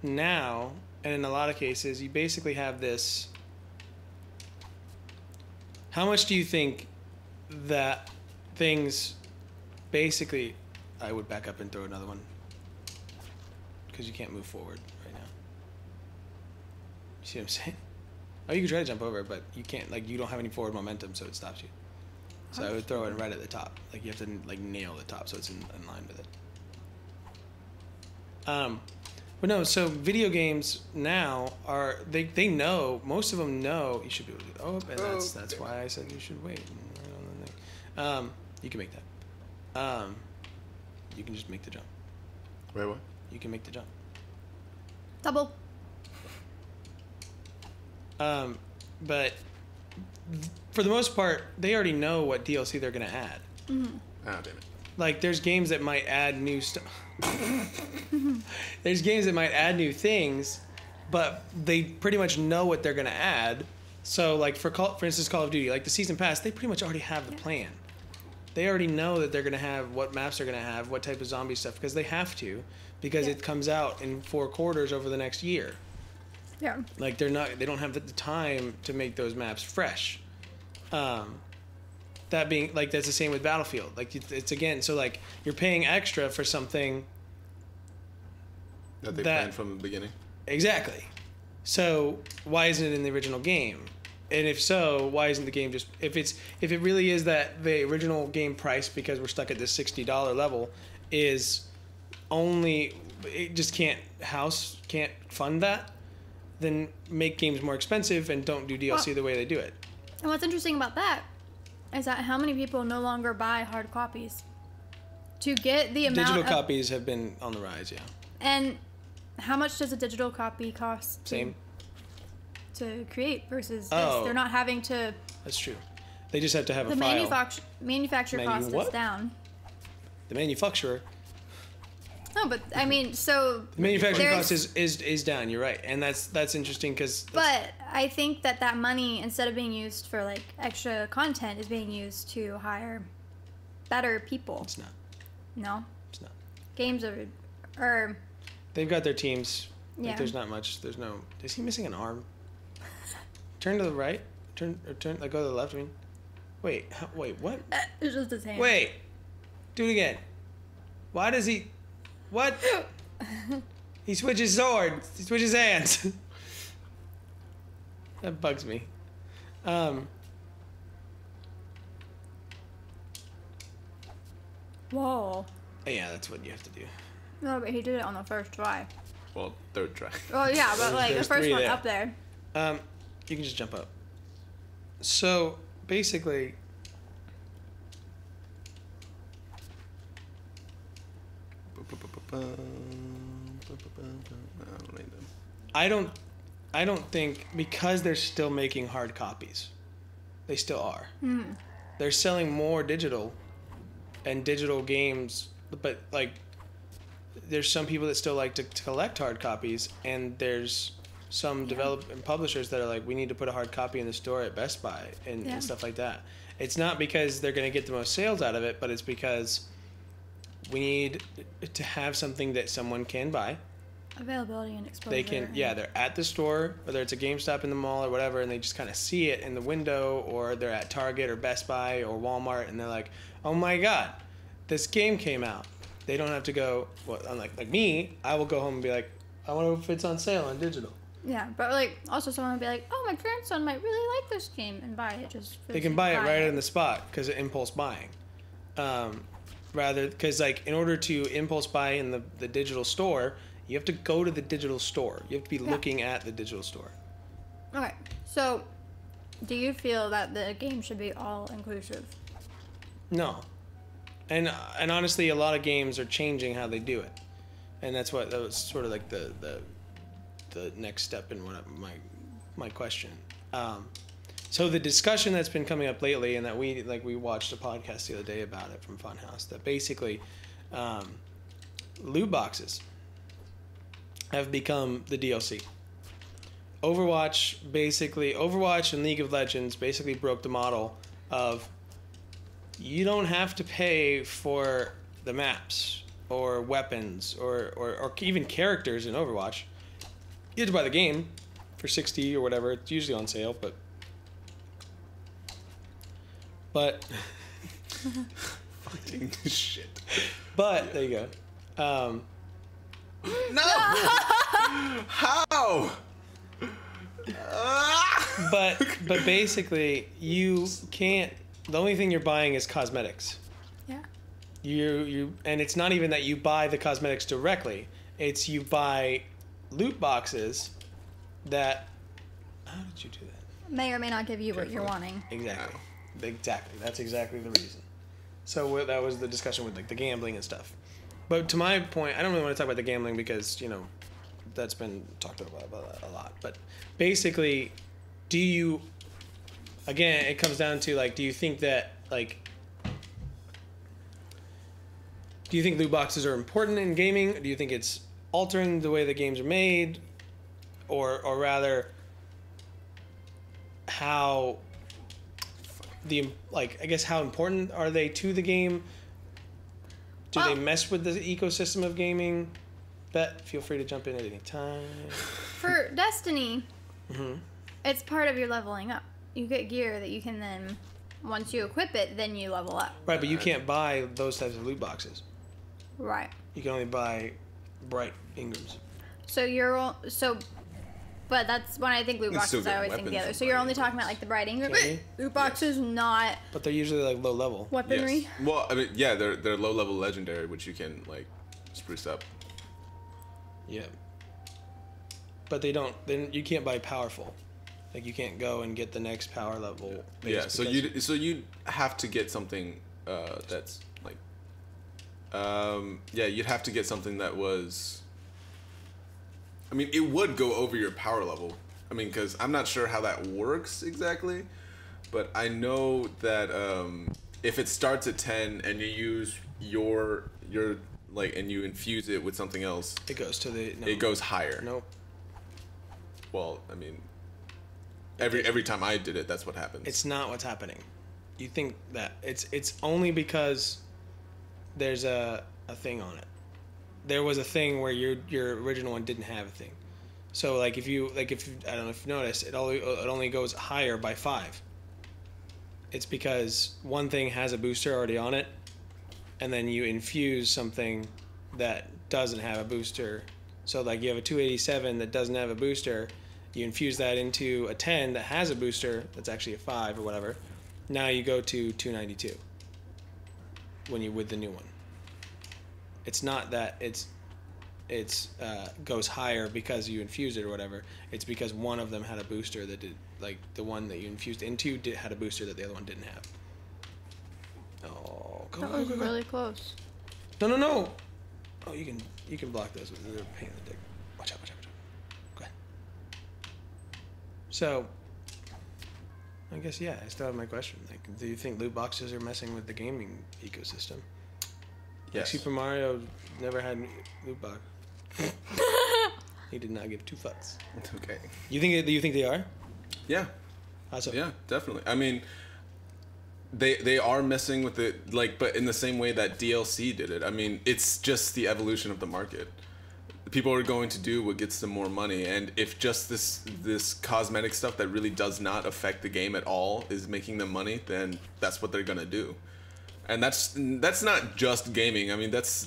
now, and in a lot of cases, you basically have this. How much do you think that things basically... I would back up and throw another one, because you can't move forward right now. You see what I'm saying? Oh, you can try to jump over it, but you can't. Like, you don't have any forward momentum, so it stops you. So I would throw it right at the top. Like, you have to like nail the top so it's in line with it. But no, so video games now are they know, most of them know you should be able to do that. Oh, and that's why I said you should wait. You can make that. You can just make the jump. Wait, what? You can make the jump. Double. But for the most part, they already know what DLC they're gonna add. Mm-hmm. Oh, damn it. Like, there's games that might add new stuff. There's games that might add new things, but they pretty much know what they're gonna add. So, like, for instance, Call of Duty, like the season pass, they pretty much already have the plan. They already know that they're gonna have what maps they're gonna have, what type of zombie stuff, because they have to, because it comes out in 4 quarters over the next year. Yeah. Like, they don't have the time to make those maps fresh. That being, like, that's the same with Battlefield. Like, it's again, so like you're paying extra for something that they planned from the beginning. Exactly. So why isn't it in the original game? And if so, why isn't the game just, if it really is that the original game price, because we're stuck at this $60 level, is only, it just can't fund that, then make games more expensive and don't do DLC the way they do it. And what's interesting about that is that how many people no longer buy hard copies to get the amount digital copies have been on the rise, yeah. And how much does a digital copy cost? Same. To create versus this? They're not having to. That's true. They just have to have a file. The manufacturer cost is down. The manufacturer. No, but I mean, so the manufacturing cost is down. You're right, and that's interesting because. But I think that money, instead of being used for like extra content, is being used to hire better people. It's not. No. It's not. Games are. They've got their teams. Yeah. Like, there's not much. There's no. Is he missing an arm? turn to the right. Turn, like, go to the left, I mean. Wait, wait, what? It's just his hand. Wait. Do it again. Why does he... What? He switches swords. He switches hands. That bugs me. Whoa. Yeah, that's what you have to do. No, but he did it on the first try. Well, third try. Oh yeah, but like the There's first three one there. up there. You can just jump up. So, basically... I don't think, because they're still making hard copies. They still are. They're selling more digital and digital games, but like there's some people that still like to collect hard copies, and there's some development publishers that are like, we need to put a hard copy in the store at Best Buy and stuff like that. It's not because they're going to get the most sales out of it, but it's because we need to have something that someone can buy. Availability and exposure. They can, they're at the store, whether it's a GameStop in the mall or whatever, and they just kind of see it in the window, or they're at Target or Best Buy or Walmart, and they're like, oh my God, this game came out. They don't have to go, well, unlike like me, I will go home and be like, I wonder if it's on sale on digital. Yeah, but like also someone would be like, oh, my grandson might really like this game, and buy it just for They can buy it right on the spot because of impulse buying. Rather, because like in order to impulse buy in the digital store, you have to go to the digital store. You have to be looking at the digital store. Okay, so do you feel that the game should be all inclusive? No, and honestly, a lot of games are changing how they do it, and that was sort of like the next step in what my question. So the discussion that's been coming up lately, and that we watched a podcast the other day about it from Funhouse, that basically loot boxes have become the DLC. Overwatch and League of Legends basically broke the model of you don't have to pay for the maps or weapons or even characters in Overwatch. You have to buy the game for $60 or whatever. It's usually on sale, but Fucking shit. But there you go. No! How? But basically, you can't. The only thing you're buying is cosmetics. Yeah. And it's not even that you buy the cosmetics directly. It's you buy loot boxes that. How did you do that? May or may not give you what you're wanting. Exactly. That's exactly the reason. So that was the discussion with like the gambling and stuff. But to my point, I don't really want to talk about the gambling because, that's been talked about a lot. But basically, again, it comes down to, like, do you think loot boxes are important in gaming? Do you think it's altering the way the games are made? Or rather, how important are they to the game? Do they mess with the ecosystem of gaming? Bet, feel free to jump in at any time. For Destiny, it's part of your leveling up. You get gear that you can then, once you equip it, then you level up. Right, but you can't buy those types of loot boxes. Right. You can only buy bright Ingrams. But that's when I think loot boxes, I always think the other. So you're only talking about like the bright Ingram loot boxes, not. But they're usually like low level. Weaponry. Yes. Well, I mean, yeah, they're low level legendary, which you can like spruce up. Yeah. But they don't. Then you can't buy powerful. Like you can't go and get the next power level. Yeah. So you'd have to get something that's like. You'd have to get something that was. I mean, it would go over your power level. I mean, because I'm not sure how that works exactly, but I know that if it starts at 10 and you use your like, and you infuse it with something else, it goes to the. No. It goes higher. Nope. Well, I mean, every time I did it, that's what happens. It's not what's happening. You think that it's only because there's a thing on it. There was a thing where your original one didn't have a thing. So like if I don't know if you noticed, it only goes higher by 5. It's because one thing has a booster already on it, and then you infuse something that doesn't have a booster. So like you have a 287 that doesn't have a booster, you infuse that into a 10 that has a booster that's actually a 5 or whatever. Now you go to 292 when you with the new one. It's not that it's goes higher because you infused it or whatever. It's because one of them had a booster that did, like the one that you infused into had a booster that the other one didn't have. Oh, That was really close. No. Oh, you can block those with a pain in the dick. Watch out. Go ahead. So, I guess yeah. I still have my question. Like, do you think loot boxes are messing with the gaming ecosystem? Yes. Like Super Mario never had loot box. He did not give 2 fucks. Okay. Do you think they are? Yeah. How so? Yeah, definitely. I mean, they are messing with it, like, but in the same way that DLC did it. I mean, it's just the evolution of the market. People are going to do what gets them more money, and if just this cosmetic stuff that really does not affect the game at all is making them money, then that's what they're gonna do. And that's not just gaming. I mean, that's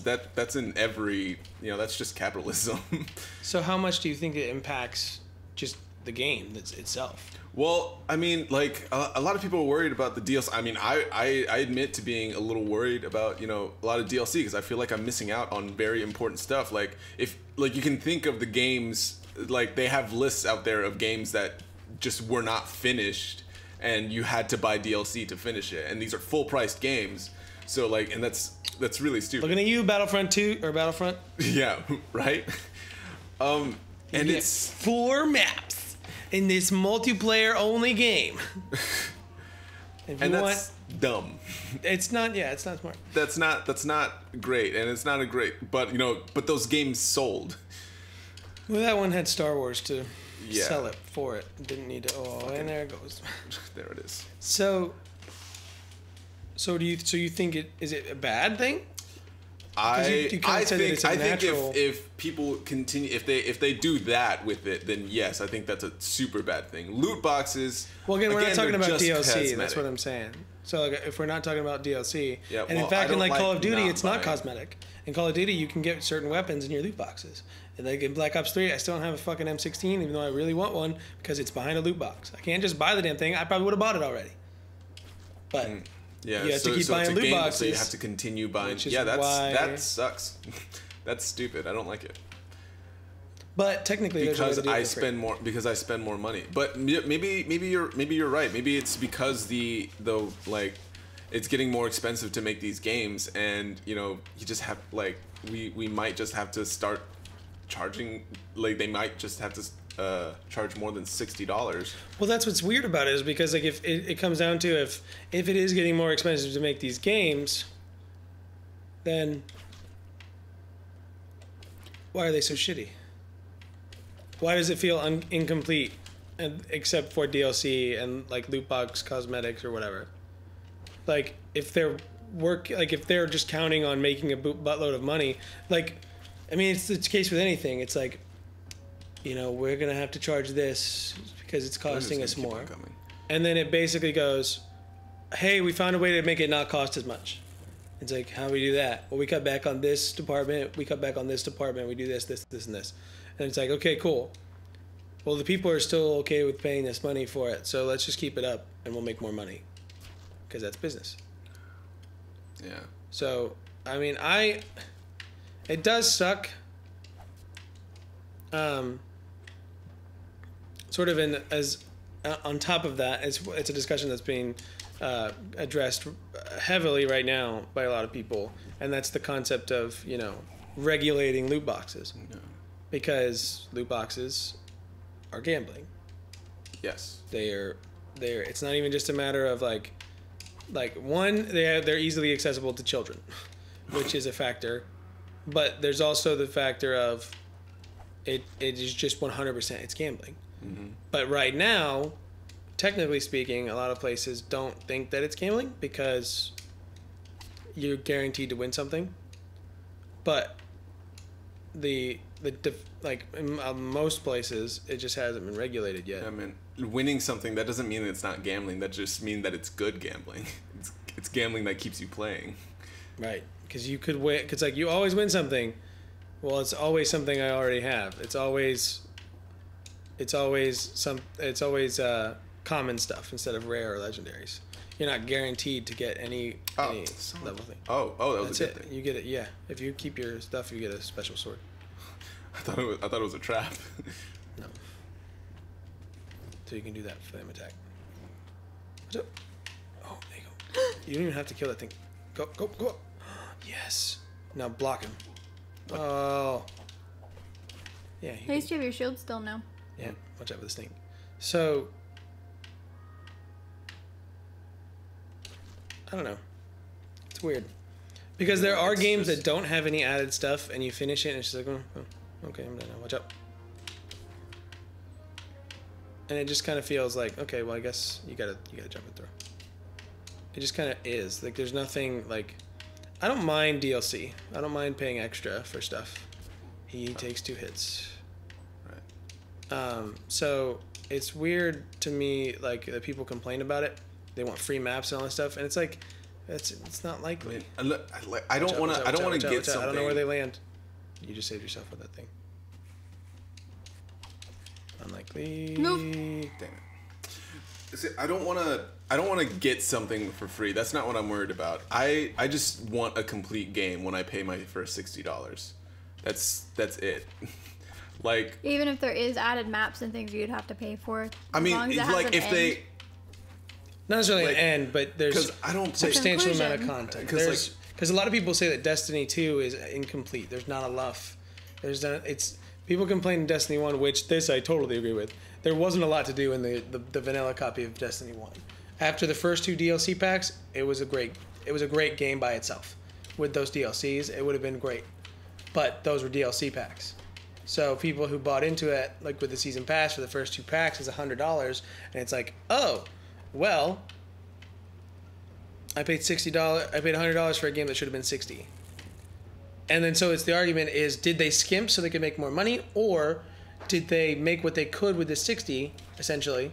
in every, that's just capitalism. So how much do you think it impacts just the game itself? Well, I mean, like a lot of people are worried about the DLC. I mean, I admit to being a little worried about a lot of DLC because I feel like I'm missing out on very important stuff. Like if you can think of the games, like they have lists out there of games that just were not finished, and you had to buy DLC to finish it. And these are full priced games, so like, and that's really stupid. Looking at you, Battlefront 2 or Battlefront. Yeah, right. And it's 4 maps in this multiplayer only game. And that's dumb. It's not smart. That's not great, and it's not a great. But but those games sold. Well, that one had Star Wars to sell it for it. Didn't need to. Oh, and there it goes. There it is. So do you think is it a bad thing? I think if people continue, if they do that with it, then yes, I think that's a super bad thing. Loot boxes. Well, again, we're not talking about DLC. Cosmetic. That's what I'm saying. So like, if we're not talking about DLC, and in I fact, in like Call of Duty, it's not buying. cosmetic. In Call of Duty, you can get certain weapons in your loot boxes. And like in Black Ops 3, I still don't have a fucking M16, even though I really want one because it's behind a loot box. I can't just buy the damn thing. I probably would have bought it already. But yeah, you have to keep buying loot boxes. So you have to continue buying. Yeah, that sucks. That's stupid. I don't like it. But technically, because I spend more money. But maybe you're right. Maybe it's because the it's getting more expensive to make these games, and you just have we might just have to start charging. Like they might just have to charge more than $60. Well, that's what's weird about it is because like if it comes down to if it is getting more expensive to make these games, then why are they so shitty? Why does it feel incomplete, except for DLC and like loot box cosmetics or whatever? Like if they're if they're just counting on making a buttload of money, like I mean it's the case with anything. It's like we're gonna have to charge this because it's costing us more, and then it basically goes, hey, we found a way to make it not cost as much. It's like, how do we do that? Well, we cut back on this department, we cut back on this department, we do this, and this. And it's like, okay, cool. Well, the people are still okay with paying this money for it, so let's just keep it up and we'll make more money. Because that's business. Yeah. So, I mean, it does suck. Sort of on top of that, it's a discussion that's being addressed heavily right now by a lot of people, and that's the concept of regulating loot boxes, because loot boxes are gambling. Yes, they're. It's not even just a matter of like one, they're easily accessible to children, which is a factor, but there's also the factor of it is just 100% it's gambling. Mm-hmm. But right now, technically speaking, a lot of places don't think that it's gambling because you're guaranteed to win something. But like in most places, it just hasn't been regulated yet. I mean, winning something, that doesn't mean it's not gambling. That just means that it's good gambling. It's gambling that keeps you playing. Right. Because you could win. Because like you always win something. Well, it's always something I already have. It's always common stuff instead of rare or legendaries. You're not guaranteed to get any level thing. Oh, that was a good thing. You get it. Yeah. If you keep your stuff, you get a special sword. I thought it was a trap. No. So you can do that for them attack. What's up? Oh, there you go. You don't even have to kill that thing. Go. Yes. Now block him. Oh. Yeah. At least you have your shield still now. Yeah. Watch out for this thing. So. I don't know. It's weird. Because there are games that don't have any added stuff, and you finish it, and it's just like, oh, okay, I'm done now. Watch out. And it just kind of feels like, okay, well, I guess you gotta jump and throw. It just kind of is. Like, there's nothing, like... I don't mind DLC. I don't mind paying extra for stuff. He takes 2 hits. Right. So, it's weird to me, like, that people complain about it. They want free maps and all that stuff, and it's like, it's not likely. I don't want to get something. I don't know where they land. You just saved yourself with that thing. Unlikely. Move. Damn it. See, I don't want to get something for free. That's not what I'm worried about. I just want a complete game when I pay my first $60. That's it. Like, even if there is added maps and things you'd have to pay for. I mean, like if they. Not necessarily an end, but there's substantial amount of content. Because a lot of people say that Destiny 2 is incomplete. There's not enough. People complain in Destiny 1, which this I totally agree with. There wasn't a lot to do in the vanilla copy of Destiny 1. After the first 2 DLC packs, it was a great game by itself. With those DLCs, it would have been great. But those were DLC packs. So people who bought into it, like with the season pass for the first 2 packs, is $100, and it's like, oh. Well, I paid $60. I paid $100 for a game that should have been $60. And then so it's the argument is, did they skimp so they could make more money, or did they make what they could with the $60 essentially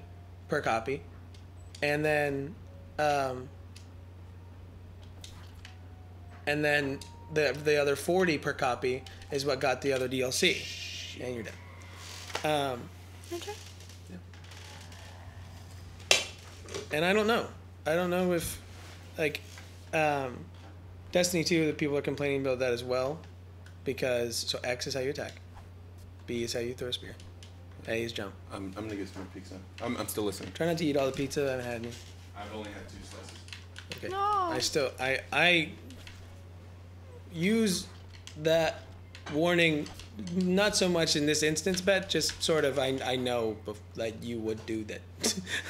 per copy, and then the other $40 per copy is what got the other DLC, and you're done. Okay. And I don't know. I don't know if, like, Destiny 2, the people are complaining about that as well. Because, so X is how you attack. B is how you throw a spear. A is jump. I'm going to get some more pizza. I'm still listening. Try not to eat all the pizza. I haven't had any. I've only had 2 slices. Okay. No. I use that warning not so much in this instance, but just sort of I know that you would do that.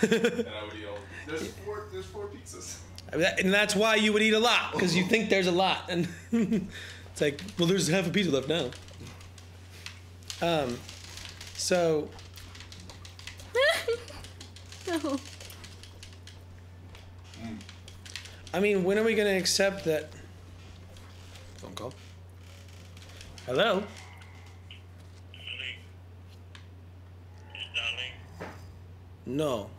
And I would eat all. There's 4 pizzas. And that's why you would eat a lot, because you think there's a lot, and it's like, well, there's half a pizza left now. So. No. I mean, when are we gonna accept that? Phone call. Hello. No.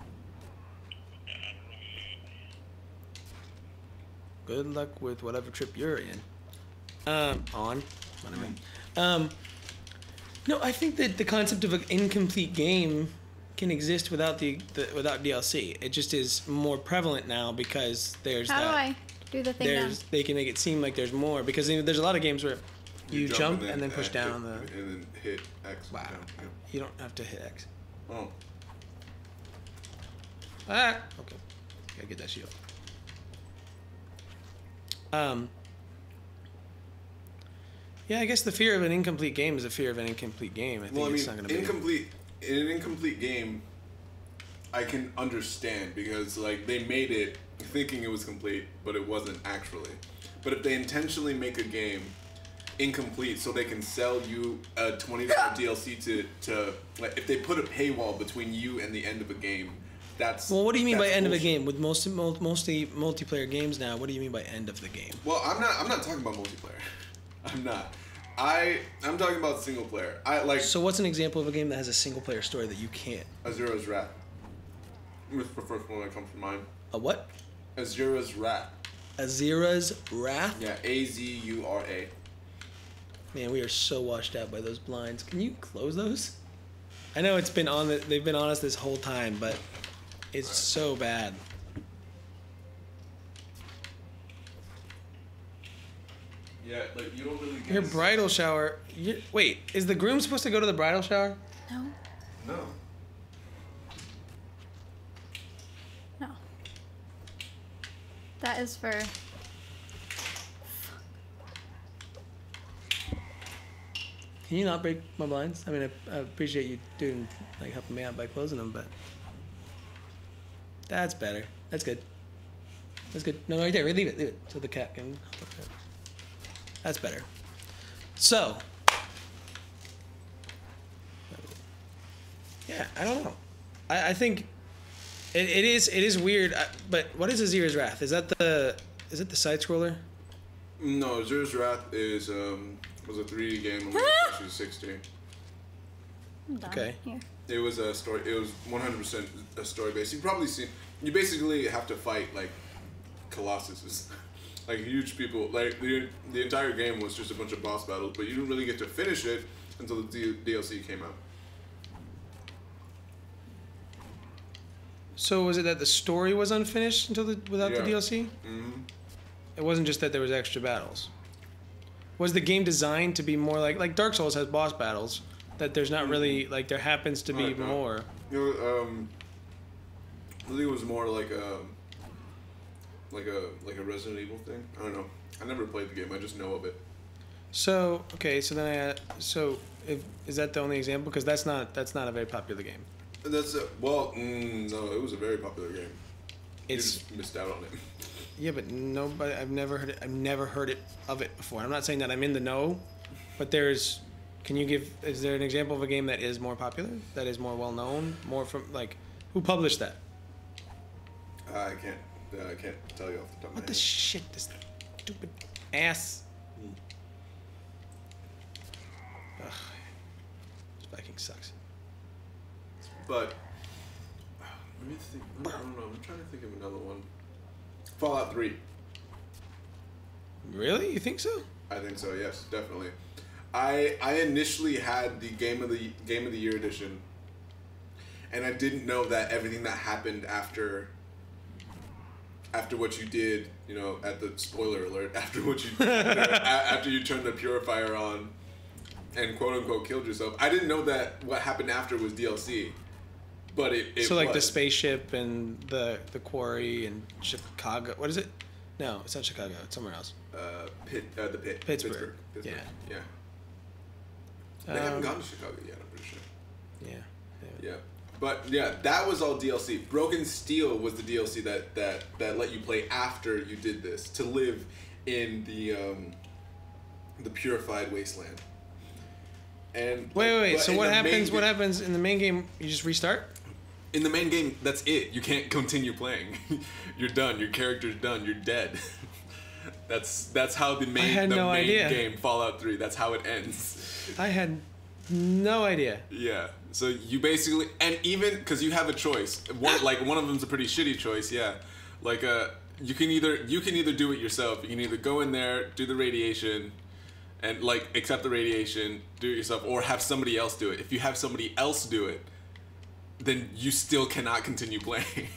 Good luck with whatever trip you're in. On. No, I think that the concept of an incomplete game can exist without without DLC. It just is more prevalent now because there's How do I do the thing now? They can make it seem like there's more, because there's a lot of games where you jump and then push down on the... And then hit X. Wow. Yeah. You don't have to hit X. Oh. Ah! Okay. Gotta get that shield. Yeah, I guess the fear of an incomplete game is a fear of an incomplete game. I think it's not going to be... In an incomplete game, I can understand, because like they made it thinking it was complete, but it wasn't actually. But if they intentionally make a game incomplete so they can sell you a $20 DLC to like, if they put a paywall between you and the end of a game, that's... Well, what do you mean by end of a game? With mostly multiplayer games now, what do you mean by end of the game? Well, I'm not talking about multiplayer. I'm not. I'm talking about single player. I like So what's an example of a game that has a single player story that you can't? Azura's Wrath. It's the first one that comes to mind. A what? Azura's Wrath. Azura's Wrath? Yeah, Azura. Man, we are so washed out by those blinds. Can you close those? I know it's been on. They've been on us this whole time, but it's so bad. Yeah, like you don't really get Your bridal shower. Wait, is the groom supposed to go to the bridal shower? No. No. No. That is for. Can you not break my blinds? I mean, I appreciate you doing like helping me out by closing them, but that's better. That's good. That's good. No, right there. Leave it, so the cat can. That's better. So, yeah, I don't know. I think it is weird. But what is Azira's Wrath? Is it the side scroller? No, Azura's Wrath was a 3D game on the PlayStation 60. I'm done. Okay. Here. It was a story. It was 100% a story based. You probably seen. You basically have to fight like colossuses, like huge people. Like the entire game was just a bunch of boss battles, but you didn't really get to finish it until the DLC came out. So was it that the story was unfinished without the DLC? Mm-hmm. It wasn't just that there was extra battles. Was the game designed to be more like Dark Souls has boss battles that there's not really like there happens to be more. You know, I think it was more like a Resident Evil thing. I don't know. I never played the game. I just know of it. So okay, so then is that the only example? Because that's not a very popular game. That's no, it was a very popular game. You just missed out on it. Yeah, but nobody. I've never heard it. I've never heard of it before. I'm not saying that I'm in the know, but is there an example of a game that is more popular, that is more well known, more from like, who published that? I can't tell you off the top of my head. What the shit? This stupid ass. Ugh. This Viking sucks. But let me think. I don't know. I'm trying to think of another one. Fallout 3. Really? You think so? I think so. Yes, definitely. I initially had the Game of the Year edition, and I didn't know that everything that happened after what you did, you know, at the spoiler alert, after you turned the purifier on and quote unquote killed yourself. I didn't know that what happened after was DLC. But it so like was. the spaceship and the quarry and Chicago. What is it? No, it's not Chicago. It's somewhere else. The pit. Pittsburgh. Yeah. Yeah. They haven't gone to Chicago yet. I'm pretty sure. Yeah. Yeah. But yeah, that was all DLC. Broken Steel was the DLC that let you play after you did this to live in the purified wasteland. And wait. So what happens? What happens in the main game? You just restart? In the main game, that's it. You can't continue playing. You're done. Your character's done. You're dead. That's how the main game Fallout 3. That's how it ends. I had no idea. Yeah. So you basically, and even because you have a choice. One of them's a pretty shitty choice. Yeah. Like you can either do it yourself. You can either go in there, do the radiation, and like accept the radiation, do it yourself, or have somebody else do it. If you have somebody else do it, then you still cannot continue playing.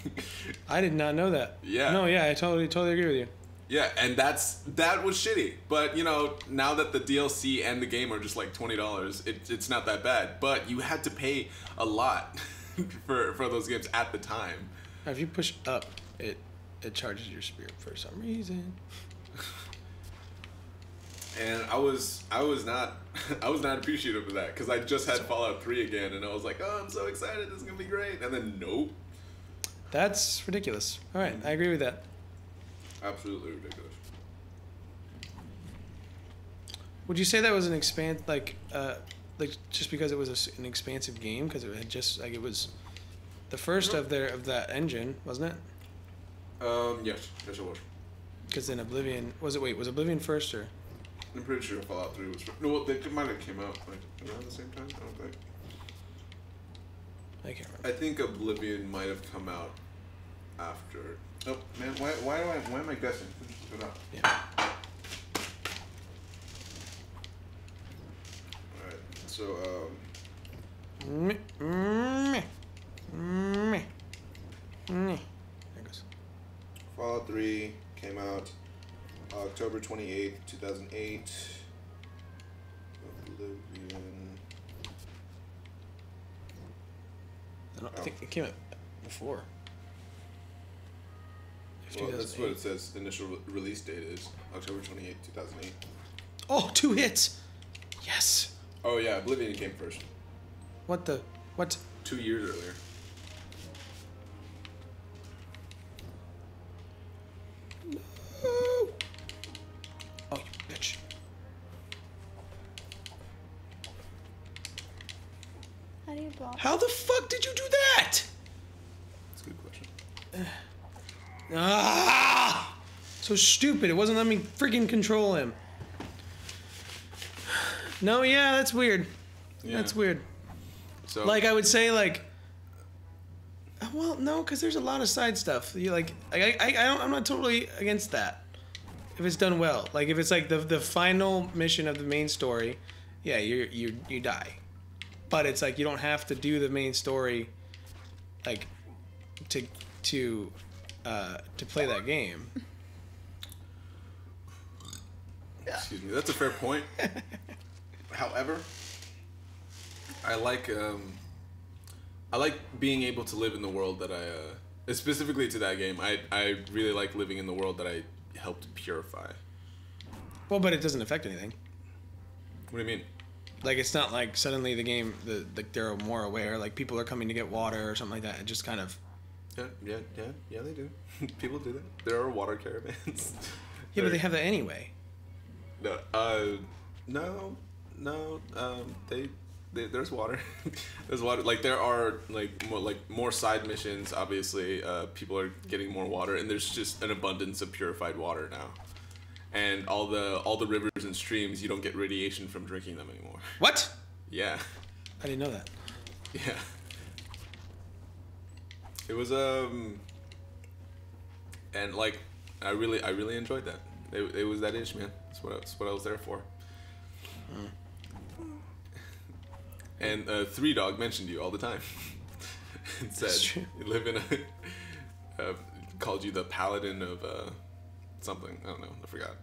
I did not know that. Yeah. No, yeah, I totally agree with you. Yeah, and that was shitty. But you know, now that the DLC and the game are just like $20, it's not that bad. But you had to pay a lot for those games at the time. If you push up, it charges your spirit for some reason. And I was not appreciative of that because I just had Fallout 3 again, and I was like, oh, I'm so excited, this is gonna be great, and then nope. That's ridiculous. All right, I agree with that. Absolutely ridiculous. Would you say that was an just because it was an expansive game because it had just like it was the first of that engine, wasn't it? Yes, it was. Because then Oblivion was Oblivion first or? I'm pretty sure Fallout 3 was. No, well, they might have came out like around the same time. I don't think. I can't remember. I think Oblivion might have come out after. Oh man, why am I guessing? Let's look it up. Yeah. All right. So There it goes. Fallout 3 came out October 28th, 2008. Oblivion. I think it came out before. Well, that's what it says. The initial release date is October 28th, 2008. Oh, 2 hits! Yes! Oh yeah, Oblivion came first. What the? What? 2 years earlier. No! Oh, you bitch. How do you block? How the fuck did you do that? That's a good question. Ah! So stupid. It wasn't letting me freaking control him. No, yeah, that's weird. Yeah. That's weird. So Like, I would say, like... Well, no, because there's a lot of side stuff. You like, I'm not totally against that. If it's done well, like if it's like the final mission of the main story, yeah, you die. But it's like you don't have to do the main story, like, to play that game. excuse me. That's a fair point. However, I like being able to live in the world that specifically to that game. I really like living in the world that I helped purify. Well, but it doesn't affect anything. What do you mean? Like, it's not like suddenly the game, like they're more aware. Like, people are coming to get water or something like that. It just kind of... Yeah, they do. People do that. There are water caravans. Yeah, but they have that anyway. No, there's water. There's water. Like, there are more side missions. Obviously, people are getting more water, and there's just an abundance of purified water now. And all the rivers and streams, you don't get radiation from drinking them anymore. What? Yeah. I didn't know that. Yeah. It was and like I really enjoyed that. It was that itch, man. That's what I was there for. And 3 Dog mentioned you all the time. And said you live in a called you the paladin of something. I don't know. I forgot.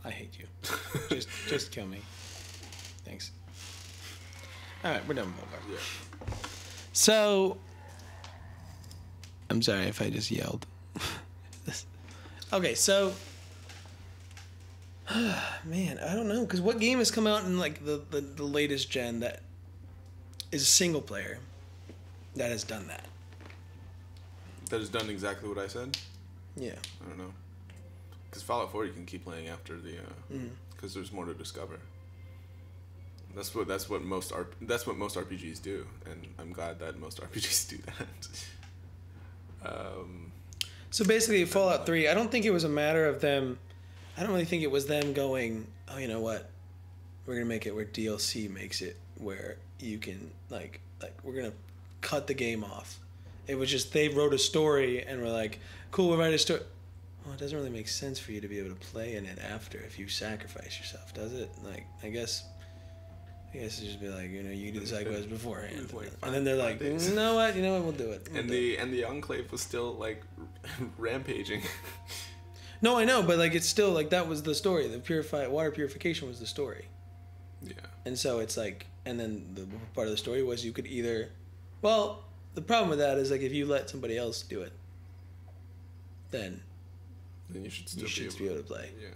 I hate you. just kill me. Thanks. All right, we're done with Bogart. Yeah. So, I'm sorry if I just yelled. Okay, so, man, I don't know, because what game has come out in like the latest gen that is single player that has done that? That has done exactly what I said. Yeah. I don't know. Because Fallout 4 you can keep playing after the because there's more to discover. That's what most RPGs do, and I'm glad that most RPGs do that. So basically, Fallout 3, I don't think it was a matter of them. I don't really think it was them going, oh, you know what? We're gonna make it where DLC makes it where you can like we're gonna cut the game off. It was just they wrote a story and were like, cool, we'll write a story. Well, it doesn't really make sense for you to be able to play in it after if you sacrifice yourself, does it? Like, I guess it just be like, you know, you do the side quests beforehand, and then they're like, you know what, we'll do it. And the Enclave was still like rampaging. No, I know, but like it's still like that was the story. The water purification was the story. Yeah. And so it's like, and then the part of the story was you could either, well, the problem with that is like if you let somebody else do it, then you should still be able to play. Yeah.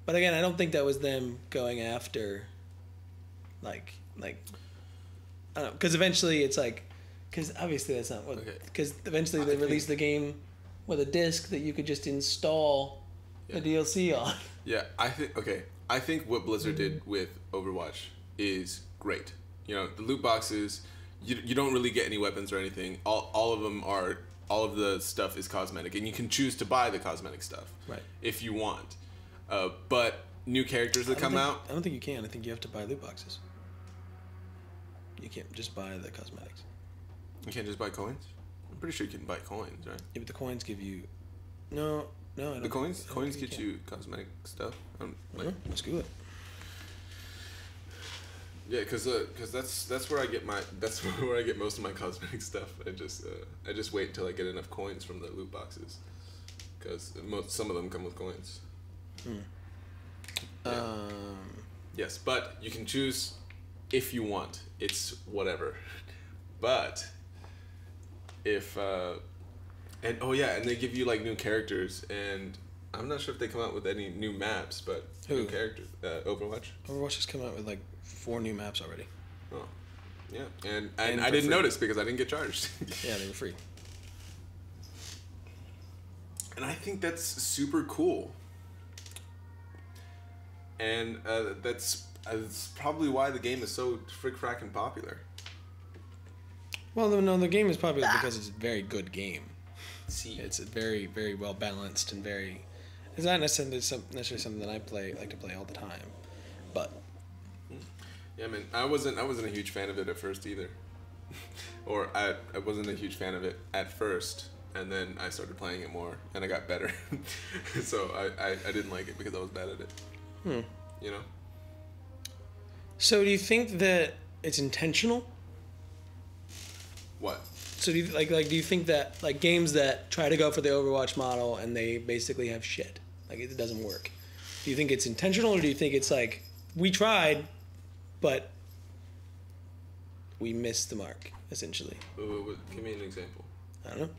But again, I don't think that was them going after, like I don't know, because eventually it's like, because obviously that's not what, because eventually they released the game with a disc that you could just install the DLC on. Yeah, I think what Blizzard did with Overwatch is great. You know, the loot boxes, you don't really get any weapons or anything. All of the stuff is cosmetic, and you can choose to buy the cosmetic stuff right if you want. But new characters that come out. I don't think you can. I think you have to buy loot boxes. You can't just buy the cosmetics. You can't just buy coins? I'm pretty sure you can buy coins, right? Yeah, but the coins give you... No, I don't. The coins get you cosmetic stuff. Let's do it. Yeah, cause that's where I get where I get most of my cosmetic stuff. I just wait until I get enough coins from the loot boxes, cause some of them come with coins. Yeah. Yes, but you can choose if you want. It's whatever. But if and they give you like new characters, and I'm not sure if they come out with any new maps, but new characters. Overwatch. Overwatch has come out with like 4 new maps already. Oh, yeah, and I didn't notice because I didn't get charged. Yeah, they were free. And I think that's super cool. And that's probably why the game is so frick-frackin' popular. Well, no, the game is popular because it's a very good game. See. It's very, very well balanced and very... It's not necessarily something that I like to play all the time, but... Yeah, man, I wasn't a huge fan of it at first either. Or I wasn't a huge fan of it at first, and then I started playing it more, and I got better. So I didn't like it because I was bad at it. You know? So do you think that it's intentional? What? So do you do you think that like games that try to go for the Overwatch model and they basically have shit, like it doesn't work? Do you think it's intentional, or do you think it's like we tried, but we missed the mark essentially? Give me an example. I don't know.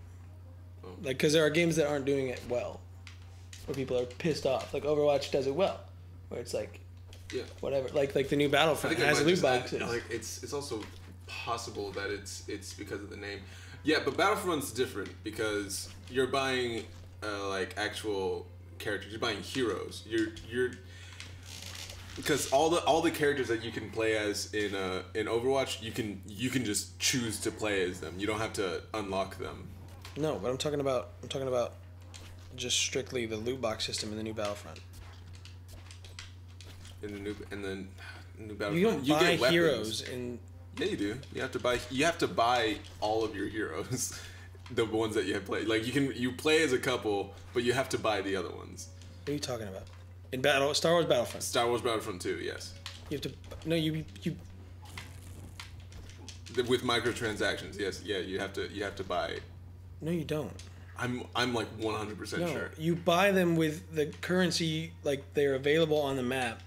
Oh. Like, because there are games that aren't doing it well, where people are pissed off. Like Overwatch does it well, where it's like, whatever. Like the new Battlefront has loot boxes. It's also possible that it's because of the name. Yeah, but Battlefront's different because you're buying like actual characters. You're buying heroes. You're because all the characters that you can play as in Overwatch, you can just choose to play as them. You don't have to unlock them. No, but I'm talking about just strictly the loot box system in the new Battlefront. In the new Battlefront, you don't buy heroes in. Yeah, you do. You have to buy all of your heroes, the ones that you have played. Like you play as a couple, but you have to buy the other ones. What are you talking about? In Star Wars Battlefront. Star Wars Battlefront 2, yes. You have to you. With microtransactions, yes, yeah, you have to buy. No, you don't. I'm like 100% sure. You buy them with the currency, like they're available on the map,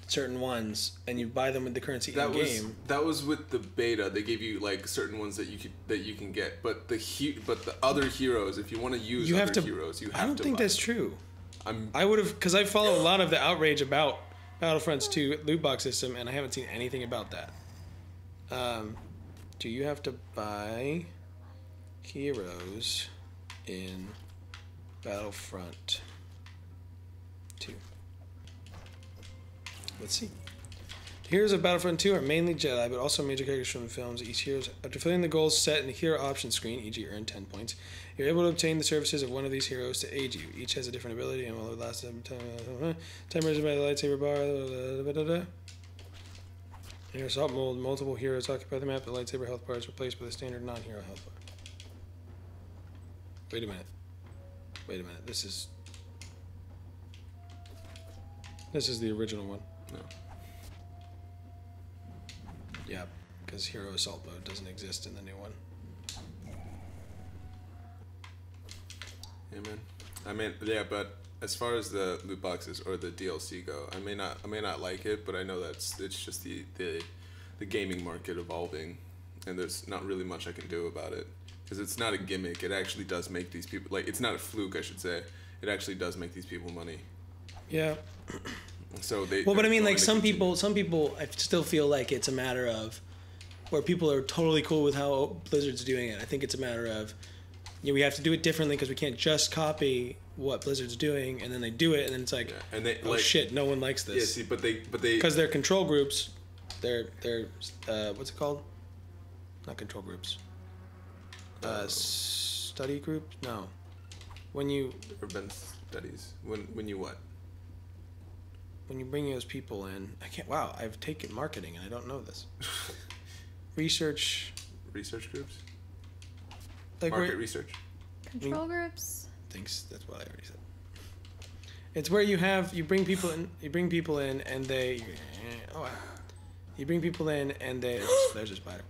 certain ones, and you buy them with the currency in game. That was with the beta. They gave you like certain ones that you can get, but the other heroes, if you want to use other heroes, you have to. I don't think that's true. I would have, because I follow a lot of the outrage about Battlefront's 2 loot box system, and I haven't seen anything about that. Do you have to buy heroes in Battlefront 2? Let's see. Heroes of Battlefront 2 are mainly Jedi, but also major characters from the films. Each hero, after filling the goals set in the hero option screen, e.g. earn 10 points, you're able to obtain the services of one of these heroes to aid you. Each has a different ability and will last time measured by the lightsaber bar. In your assault mode, multiple heroes occupy the map. The lightsaber health bar is replaced with a standard non-hero health bar. Wait a minute. This is the original one. No. Yeah, because hero assault mode doesn't exist in the new one. Yeah, man. I mean, yeah, but as far as the loot boxes or the DLC go, I may not like it, but I know it's just the gaming market evolving, and there's not really much I can do about it because it's not a gimmick. It actually does make these people, like, it's not a fluke, I should say. It actually does make these people money. Yeah. So they. Well, but I mean, like some people, I still feel like it's a matter of where people are totally cool with how Blizzard's doing it. I think it's a matter of, we have to do it differently because we can't just copy what Blizzard's doing, and then they do it, and then it's like, and they, oh shit, no one likes this. Yeah, see, but they because they're control groups, they're what's it called? Not control groups. Study group? No. When you urban studies. When you what? when you bring those people in, I can't. Wow, I've taken marketing and I don't know this. Research groups. Like Market research. Control groups. Thanks. That's what I already said. It's where you bring people in, and they. Oh, wow. You bring people in, and they. There's a spider.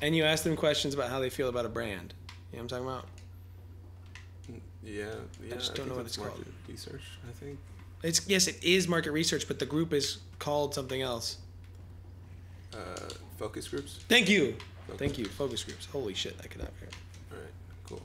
And you ask them questions about how they feel about a brand. You know what I'm talking about? Yeah. I just don't know what it's called. Research, I think. Yes, it is market research, but the group is called something else. Focus groups. Thank you. Thank you. Focus groups. Holy shit, I could not hear. All right, cool.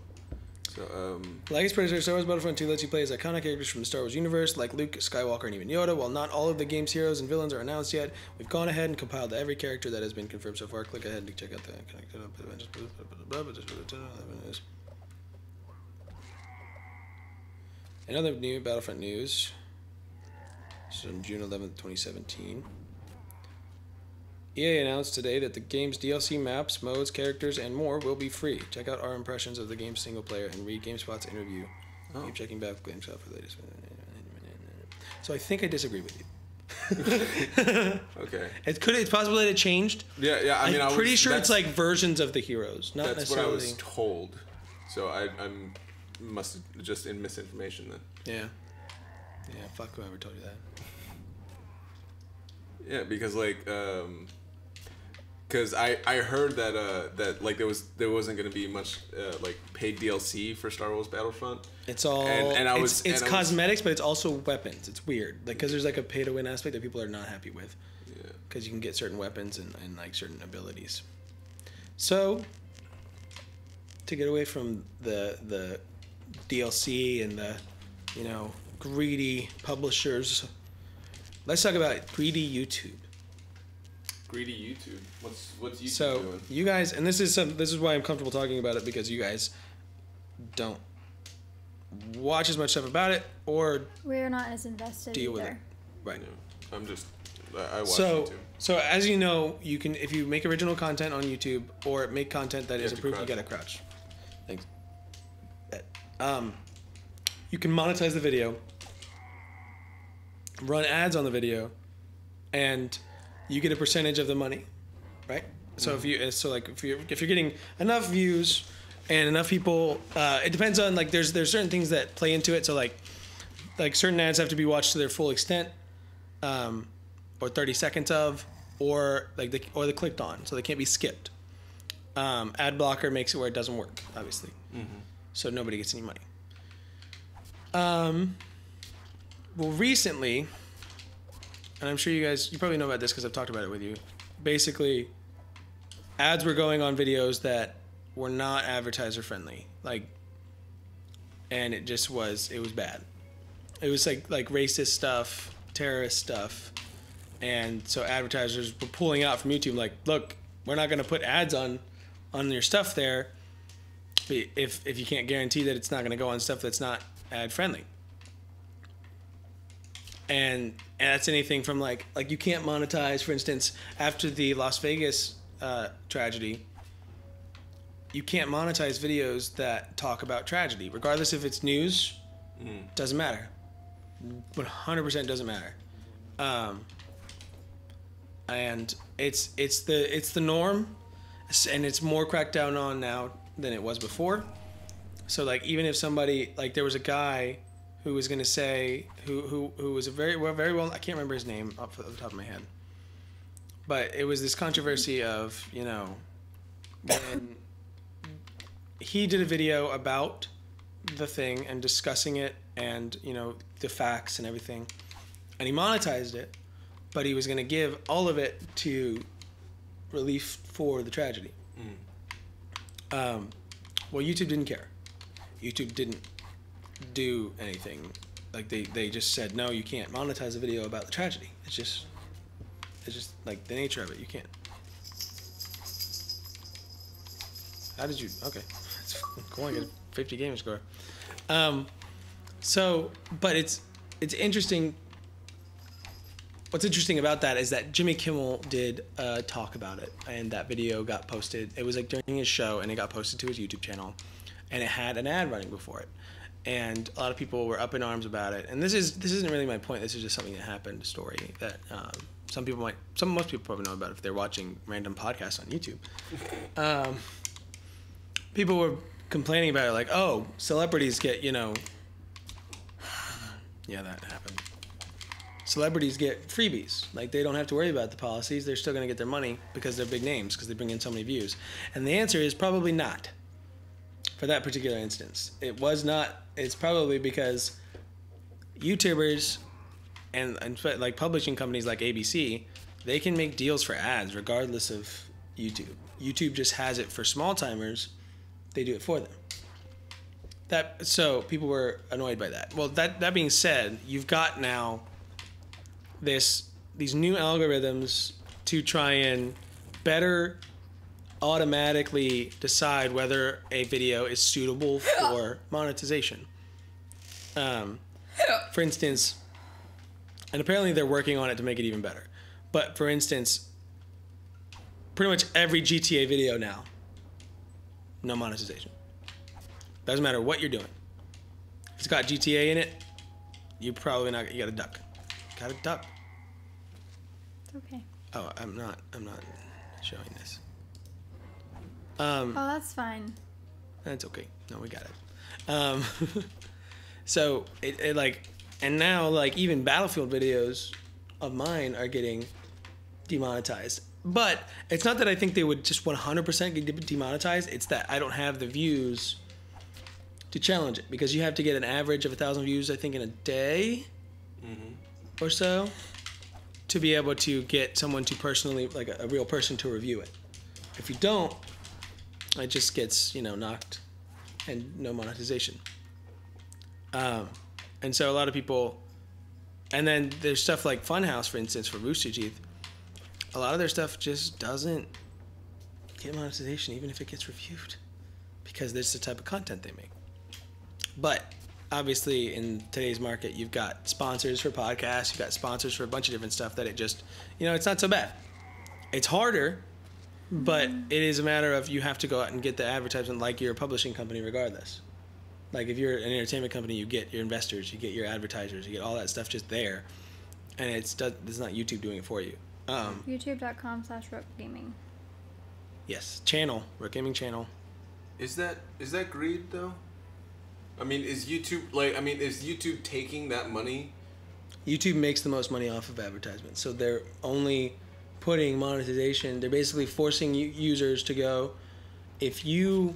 So, Like its predecessor, Star Wars Battlefront 2 lets you play as iconic characters from the Star Wars universe, like Luke, Skywalker, and even Yoda. While not all of the game's heroes and villains are announced yet, we've gone ahead and compiled every character that has been confirmed so far. Click ahead to check out the connected events. Another new Battlefront news. This is on June 11th, 2017. EA announced today that the game's DLC maps, modes, characters, and more will be free. Check out our impressions of the game's single player and read GameSpot's interview. Oh. Keep checking back with GameSpot for the latest. So I think I disagree with you. Okay. It's possible that it changed. Yeah. I mean, I'm pretty sure it's like versions of the heroes, not that's necessarily. That's what I was told. So I'm must have just in misinformation then. Yeah. Yeah. Fuck whoever told you that. Yeah, because like, because I heard that like there wasn't going to be much like paid DLC for Star Wars Battlefront. It's all it's cosmetics, but it's also weapons. It's weird, like because there's like a pay to win aspect that people are not happy with. Yeah. Because you can get certain weapons and like certain abilities. So to get away from the DLC and the greedy publishers, let's talk about greedy YouTube. Greedy YouTube. What's YouTube doing? You guys, and this is why I'm comfortable talking about it, because you guys don't watch as much stuff about it, or we're not as invested deal either. With it. Right. Yeah. I watch YouTube. So as you know, you can, if you make original content on YouTube or make content that is approved, you gotta crouch. Thanks. You can monetize the video, run ads on the video, and you get a percentage of the money, right? So if you're getting enough views and enough people, it depends on like there's certain things that play into it. So like certain ads have to be watched to their full extent, or 30 seconds of, or they clicked on, so they can't be skipped. Ad blocker makes it where it doesn't work, obviously, so nobody gets any money. Well, recently, and I'm sure you probably know about this because I've talked about it with you. Basically, ads were going on videos that were not advertiser friendly, and it was bad. It was like racist stuff, terrorist stuff, and so advertisers were pulling out from YouTube. Like, look, we're not going to put ads on your stuff there, if you can't guarantee that it's not going to go on stuff that's not ad friendly. And that's anything from like you can't monetize, for instance, after the Las Vegas tragedy, you can't monetize videos that talk about tragedy, regardless if it's news. Doesn't matter. 100% doesn't matter. And it's the norm, and it's more cracked down on now than it was before. So like even if somebody, like there was a guy who was going to say, who was a very well, I can't remember his name off the top of my head, but it was this controversy of, when he did a video about the thing and discussing it and, the facts and everything, and he monetized it, but he was going to give all of it to relief for the tragedy. Well, YouTube didn't care. YouTube didn't do anything. Like they just said, no, you can't monetize a video about the tragedy. It's just like the nature of it. You can't. How did you? Okay, it's going at 50 gamer score. But it's interesting. What's interesting about that is that Jimmy Kimmel did talk about it, and that video got posted. It was like during his show, and it got posted to his YouTube channel, and it had an ad running before it. and a lot of people were up in arms about it. And this isn't really my point. This is just something that happened, a story that most people probably know about if they're watching random podcasts on YouTube. People were complaining about it, like, oh, celebrities get, yeah, that happened. Celebrities get freebies. Like, they don't have to worry about the policies. They're still going to get their money because they're big names, because they bring in so many views. And the answer is probably not for that particular instance. It was not. It's probably because YouTubers and like publishing companies like ABC, they can make deals for ads regardless of YouTube. YouTube just has it for small timers. They do it for them. So people were annoyed by that. Well, that being said, you've got now these new algorithms to try and better automatically decide whether a video is suitable for monetization. For instance, and apparently they're working on it to make it even better. But for instance, pretty much every GTA video now, no monetization. Doesn't matter what you're doing. If it's got GTA in it, you're probably not. You gotta duck. Gotta duck. It's okay. Oh, I'm not showing this. Oh, that's fine. That's okay. No, we got it. So it like, and now like even Battlefield videos of mine are getting demonetized. But it's not that I think they would just 100% get demonetized. It's that I don't have the views to challenge it, because you have to get an average of 1,000 views, I think, in a day or so to be able to get someone to personally, like a real person, to review it. If you don't, it just gets, knocked and no monetization. And so a lot of people, and then there's stuff like Funhouse, for instance, for Rooster Teeth. A lot of their stuff just doesn't get monetization, even if it gets reviewed, because that's the type of content they make. But obviously, in today's market, you've got sponsors for podcasts, you've got sponsors for a bunch of different stuff that it just, it's not so bad. It's harder, but it is a matter of you have to go out and get the advertisement like you're a publishing company regardless. Like if you're an entertainment company, you get your investors, you get your advertisers, you get all that stuff just there, and it's not YouTube doing it for you. YouTube.com/RookGaming. Yes, channel, RookGaming channel. Is that greed though? I mean, is YouTube taking that money? YouTube makes the most money off of advertisements, so they're only putting monetization. They're basically forcing users to go. If you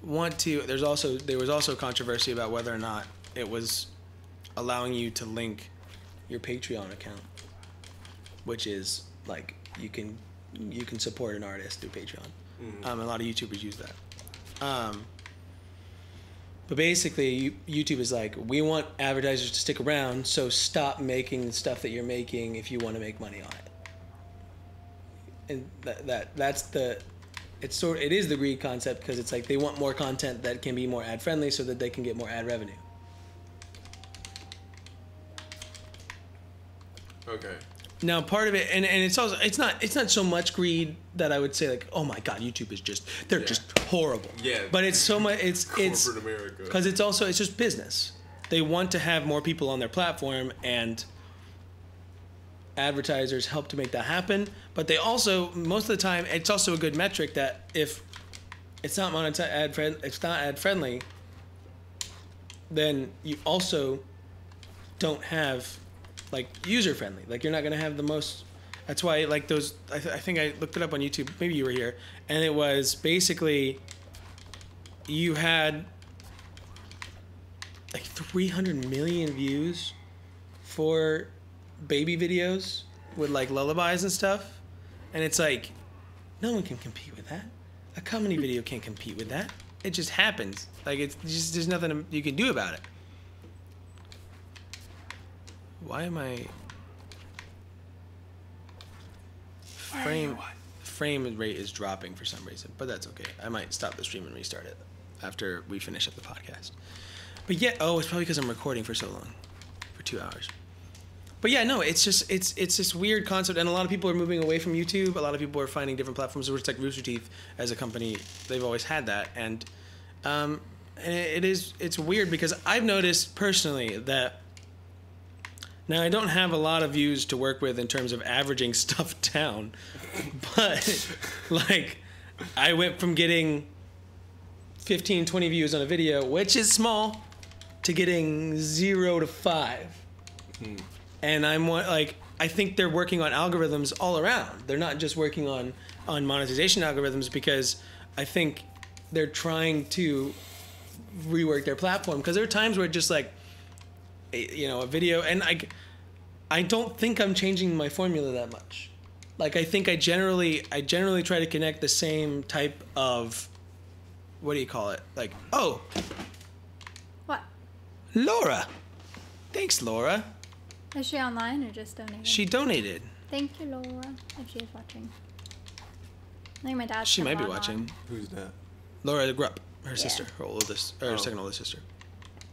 want to, there was also controversy about whether or not it was allowing you to link your Patreon account, which is like you can support an artist through Patreon. A lot of YouTubers use that. But basically, YouTube is like, we want advertisers to stick around, so stop making the stuff that you're making if you want to make money on it. And it is the greed concept, because it's like they want more content that can be more ad friendly so that they can get more ad revenue. Okay. Now, part of it, and it's also, it's not so much greed that I would say like, oh my God, YouTube is just horrible. Yeah. But it's so much, it's corporate America. Because it's just business. They want to have more people on their platform, and advertisers help to make that happen. But they also, most of the time, it's also a good metric that if it's not ad friendly, then you also don't have like user friendly. Like you're not gonna have the most. That's why like those. I think I looked it up on YouTube. Maybe you were here, and it was basically you had like 300 million views for baby videos with like lullabies and stuff, and it's like no one can compete with that. A comedy video can't compete with that. It just happens. Like it's just, there's nothing you can do about it. Why am I frame rate is dropping for some reason, but that's okay. I might stop the stream and restart it after we finish up the podcast. But yeah, it's probably because I'm recording for so long, for 2 hours. But yeah, no, it's this weird concept, and a lot of people are moving away from YouTube. A lot of people are finding different platforms. It's like Rooster Teeth as a company, they've always had that, and it's weird because I've noticed personally that now I don't have a lot of views to work with in terms of averaging stuff down, but like I went from getting 15, 20 views on a video, which is small, to getting 0 to 5. And I think they're working on algorithms all around. They're not just working on monetization algorithms, because I think they're trying to rework their platform, because there are times where just like, you know, a video, and I don't think I'm changing my formula that much. Like, I think I generally try to connect the same type of, what do you call it? Like, oh, What? Laura. Thanks, Laura. Is she online or just donating? She donated. Thank you, Laura. If she is watching. I think my dad. She might be watching. Who's that? Laura Grupp, her sister, her oldest, or her second oldest sister.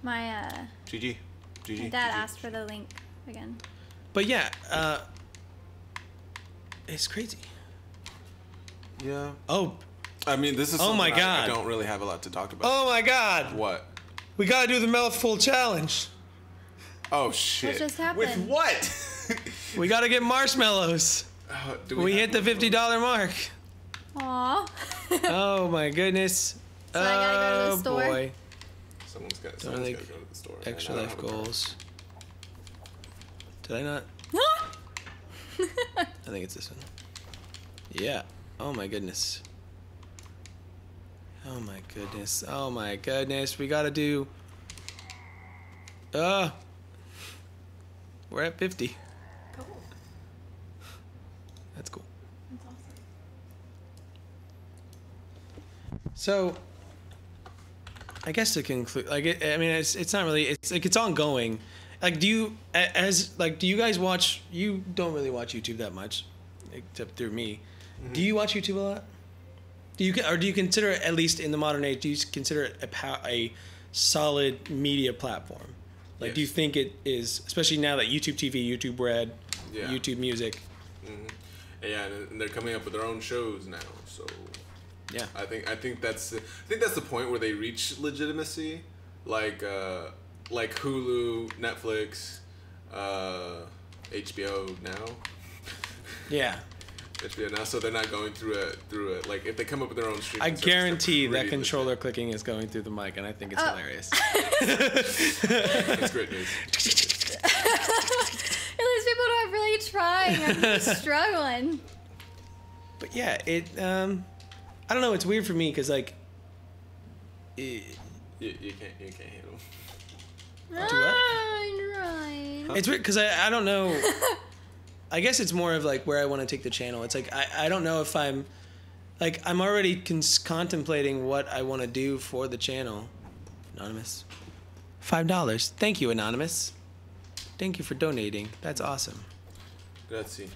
My GG. my dad asked for the link again. But yeah, it's crazy. Yeah. Oh. I mean, this is Oh something my God. I don't really have a lot to talk about. Oh my God. What? We gotta do the mouthful challenge. Oh shit. What just happened? With what? We gotta get marshmallows. Do We hit the $50 mark. Aw. Oh my goodness. So I gotta go to the store? Boy. Someone's got to Don't go think to the store. Extra and I don't life have a car. goals. Did I not? I think it's this one. Yeah. Oh my goodness. Oh my goodness. Oh my goodness. We gotta do. We're at 50. Cool. That's cool. That's awesome. So, I guess to conclude, like, I mean, it's not really. It's like it's ongoing. Like, do you guys watch? You don't really watch YouTube that much, except through me. Mm-hmm. Do you watch YouTube a lot? Do you consider it, at least in the modern age, do you consider it a solid media platform? Like, Yes. do you think it is, especially now that YouTube TV, YouTube Red, Yeah. YouTube Music? Mm-hmm. Yeah, and they're coming up with their own shows now. So Yeah. I think that's the point where they reach legitimacy, like Hulu, Netflix, HBO now. Yeah. HBO now, so they're not going through it. Like, if they come up with their own streaming I service, they're guarantee that pretty controller legit. clicking is going through the mic, and I think it's hilarious. That's great news. At least people are really trying. I'm just struggling. But yeah, I don't know. It's weird for me because like, You can't handle. Right. it's weird because I don't know. I guess it's more of like where I want to take the channel. It's like I don't know if I'm already contemplating what I want to do for the channel. Anonymous, $5. Thank you, Anonymous. Thank you for donating. That's awesome. Grazie,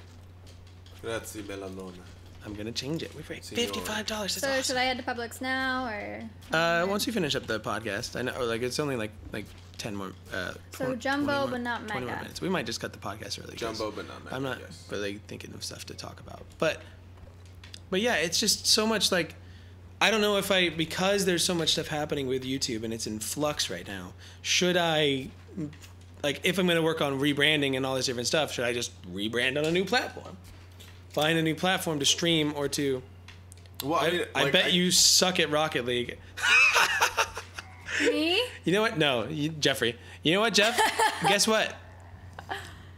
bella lona. I'm gonna change it. We've raised Signore. $55. That's So awesome. should I head to Publix now or? Once we finish up the podcast, I know like it's only like 10 more. So jumbo, but not 20 more mega. minutes. We might just cut the podcast early. 'cause Jumbo, but not mega. I'm not yes. really thinking of stuff to talk about. But yeah, it's just so much like I don't know if because there's so much stuff happening with YouTube and it's in flux right now. Should I like if I'm going to work on rebranding and all this different stuff, should I just rebrand on a new platform? Find a new platform to stream or to. Well, I mean, I bet you suck at Rocket League. Me? You know what? No, Jeffrey. You know what, Jeff? Guess what?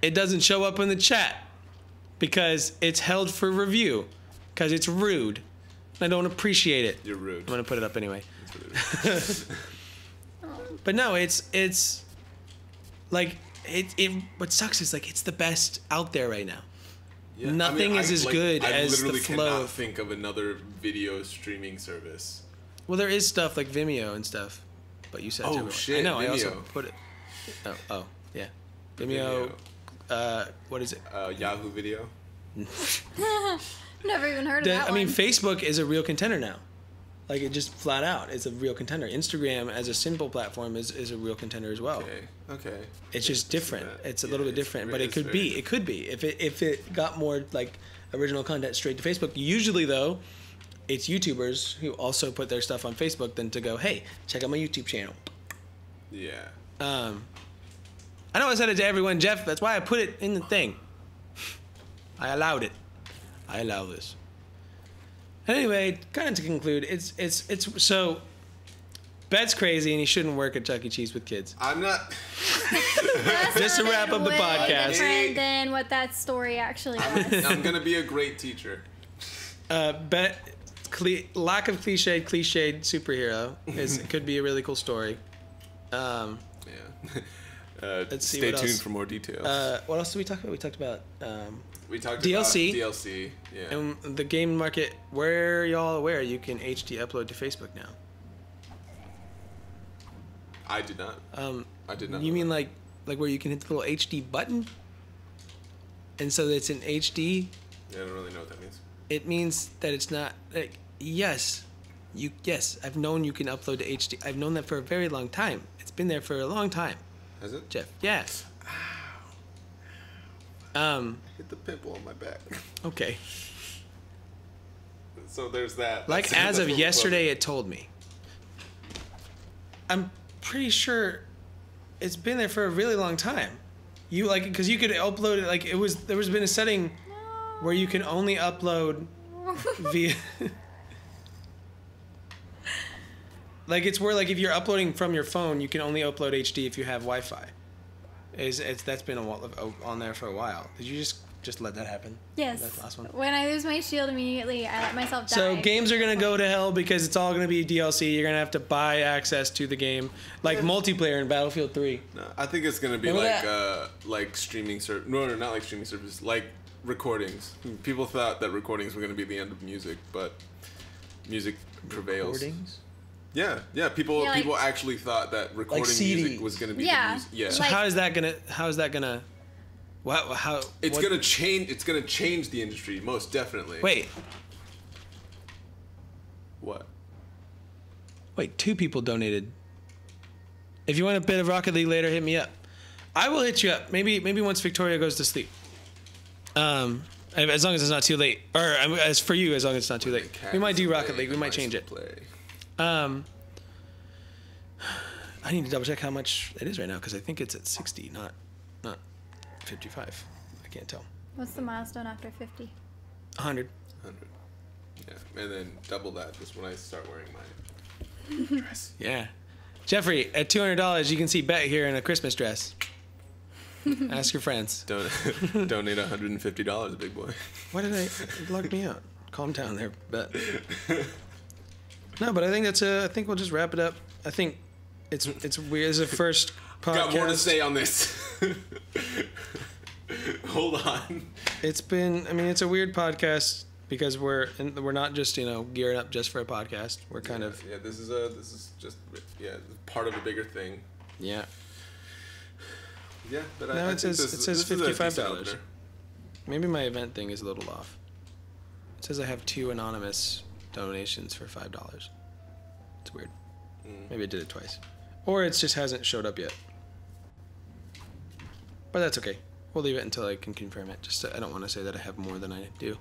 It doesn't show up in the chat because it's held for review because it's rude. I don't appreciate it. You're rude. I'm gonna put it up anyway. It's rude. But no, it's like it. What sucks is like it's the best out there right now. Yeah. Nothing is as good as the I literally flow cannot of- think of another video streaming service. Well, there is stuff like Vimeo and stuff, but you said Oh, too. shit, I know. I also Vimeo. put it. Oh yeah. Vimeo. What is it? Yahoo Video. Never even heard of that I mean, one. Facebook is a real contender now. Like, it just flat out, it's a real contender. Instagram, as a simple platform, is a real contender as well. Okay. It's just different. It's a little bit different, but it's it could be. very- It could be if it got more like original content straight to Facebook. Usually, though, it's YouTubers who also put their stuff on Facebook than to go, hey, check out my YouTube channel. Yeah. I know I said it to everyone, Jeff. That's why I put it in the thing. I allowed it. I allow this. Anyway, kind of to conclude, it's so Bet's crazy and he shouldn't work at Chuckie Cheese with kids. I'm not. Just to wrap up the podcast. Different than what that story actually was. I'm gonna be a great teacher. Bet lack of cliched superhero could be a really cool story. Yeah. Let's see Stay what tuned else. for more details. What else did we talk about? We talked about we talked DLC. about DLC. Yeah. and the game market. Where y'all aware you can HD upload to Facebook now? I did not. I did not. You mean like where you can hit the little HD button, and so it's in HD? Yeah, I don't really know what that means. It means that it's not like yes, I've known you can upload to HD. I've known that for a very long time. It's been there for a long time. Has it? Jeff. Yeah. Hit the pimple on my back. Okay. So there's that. Like That's as of what yesterday, it told me. I'm pretty sure it's been there for a really long time. You like because you could upload it like there was been a setting where you can only upload via. Like it's where like if you're uploading from your phone, you can only upload HD if you have Wi-Fi. That's been on there for a while. Did you just let that happen? Yes. That last one. When I lose my shield immediately, I let myself die. So games are gonna go to hell because it's all gonna be DLC. You're gonna have to buy access to the game, like multiplayer in Battlefield 3. No, I think it's gonna be Remember like streaming service. No, not like streaming services. Like recordings. People thought that recordings were gonna be the end of music, but music prevails. Recordings? Yeah. People Yeah, like- people actually thought that recording CD. music was gonna be Yeah. the music. Yeah. So Like- how is that gonna? Wow. How? It's what- gonna change. It's gonna change the industry, most definitely. Wait. What? Wait. 2 people donated. If you want a bit of Rocket League later, hit me up. I will hit you up. Maybe once Victoria goes to sleep. As long as it's not too late, or as for you, as long as it's not too late. We might do Rocket League. We might change it. I need to double check how much it is right now because I think it's at 60, not 55. I can't tell. What's the milestone after 50? 100. 100. Yeah, and then double that is when I start wearing my dress. Yeah. Jeffrey, at $200, you can see Bet here in a Christmas dress. Ask your friends. Donate $150, big boy. Why did it lock me out? Calm down there, Bet. No, but I think I think we'll just wrap it up. I think it's weird. It's the first podcast. Got more to say on this. Hold on. It's a weird podcast because we're not just gearing up just for a podcast. We're kind of this is just part of a bigger thing. Yeah. Yeah, but No, I it think says this is a decent $55. opener. Maybe my event thing is a little off. It says I have 2 anonymous donations for $5. It's weird. Maybe I did it twice, or it just hasn't showed up yet. But that's okay. We'll leave it until I can confirm it. I don't want to say that I have more than I do.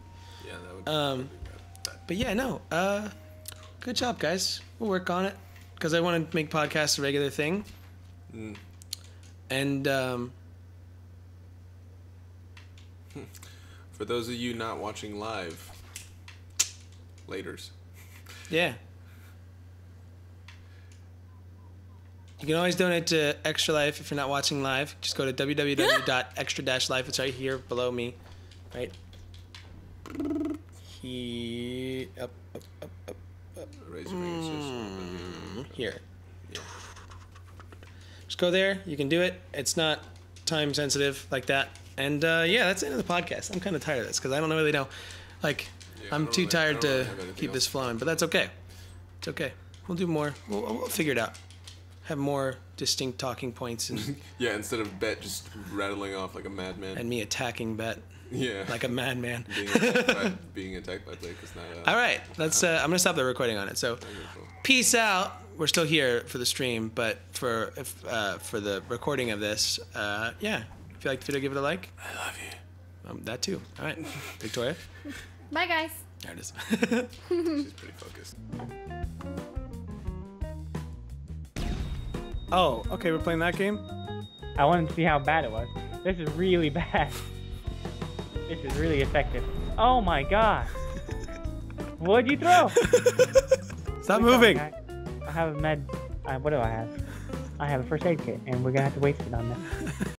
Yeah, that would. But yeah, no. Good job, guys. We'll work on it because I want to make podcasts a regular thing. And for those of you not watching live, laters. yeah. You can always donate to Extra Life if you're not watching live. Just go to www.extra-life. It's right here below me. Right? Up. Raise your fingers. Here. Just go there. You can do it. It's not time sensitive like that. And that's the end of the podcast. I'm kind of tired of this because I don't really know. Like, I'm too tired to keep this flowing, but that's okay. It's okay. We'll do more. We'll figure it out. Have more distinct talking points and Yeah, instead of Bet just rattling off like a madman. and me attacking Bet Yeah. like a madman. being attacked by Blake is not. All right, let's. I'm gonna stop the recording on it. So, peace out. We're still here for the stream, but for the recording of this, if you like the video, give it a like. I love you. That too. All right, Victoria. Bye, guys. There it is. She's pretty focused. Oh, okay, we're playing that game? I wanted to see how bad it was. This is really bad. This is really effective. Oh my god. What'd you throw? Stop moving. I have a med. What do I have? I have a first aid kit, and we're gonna have to waste it on this.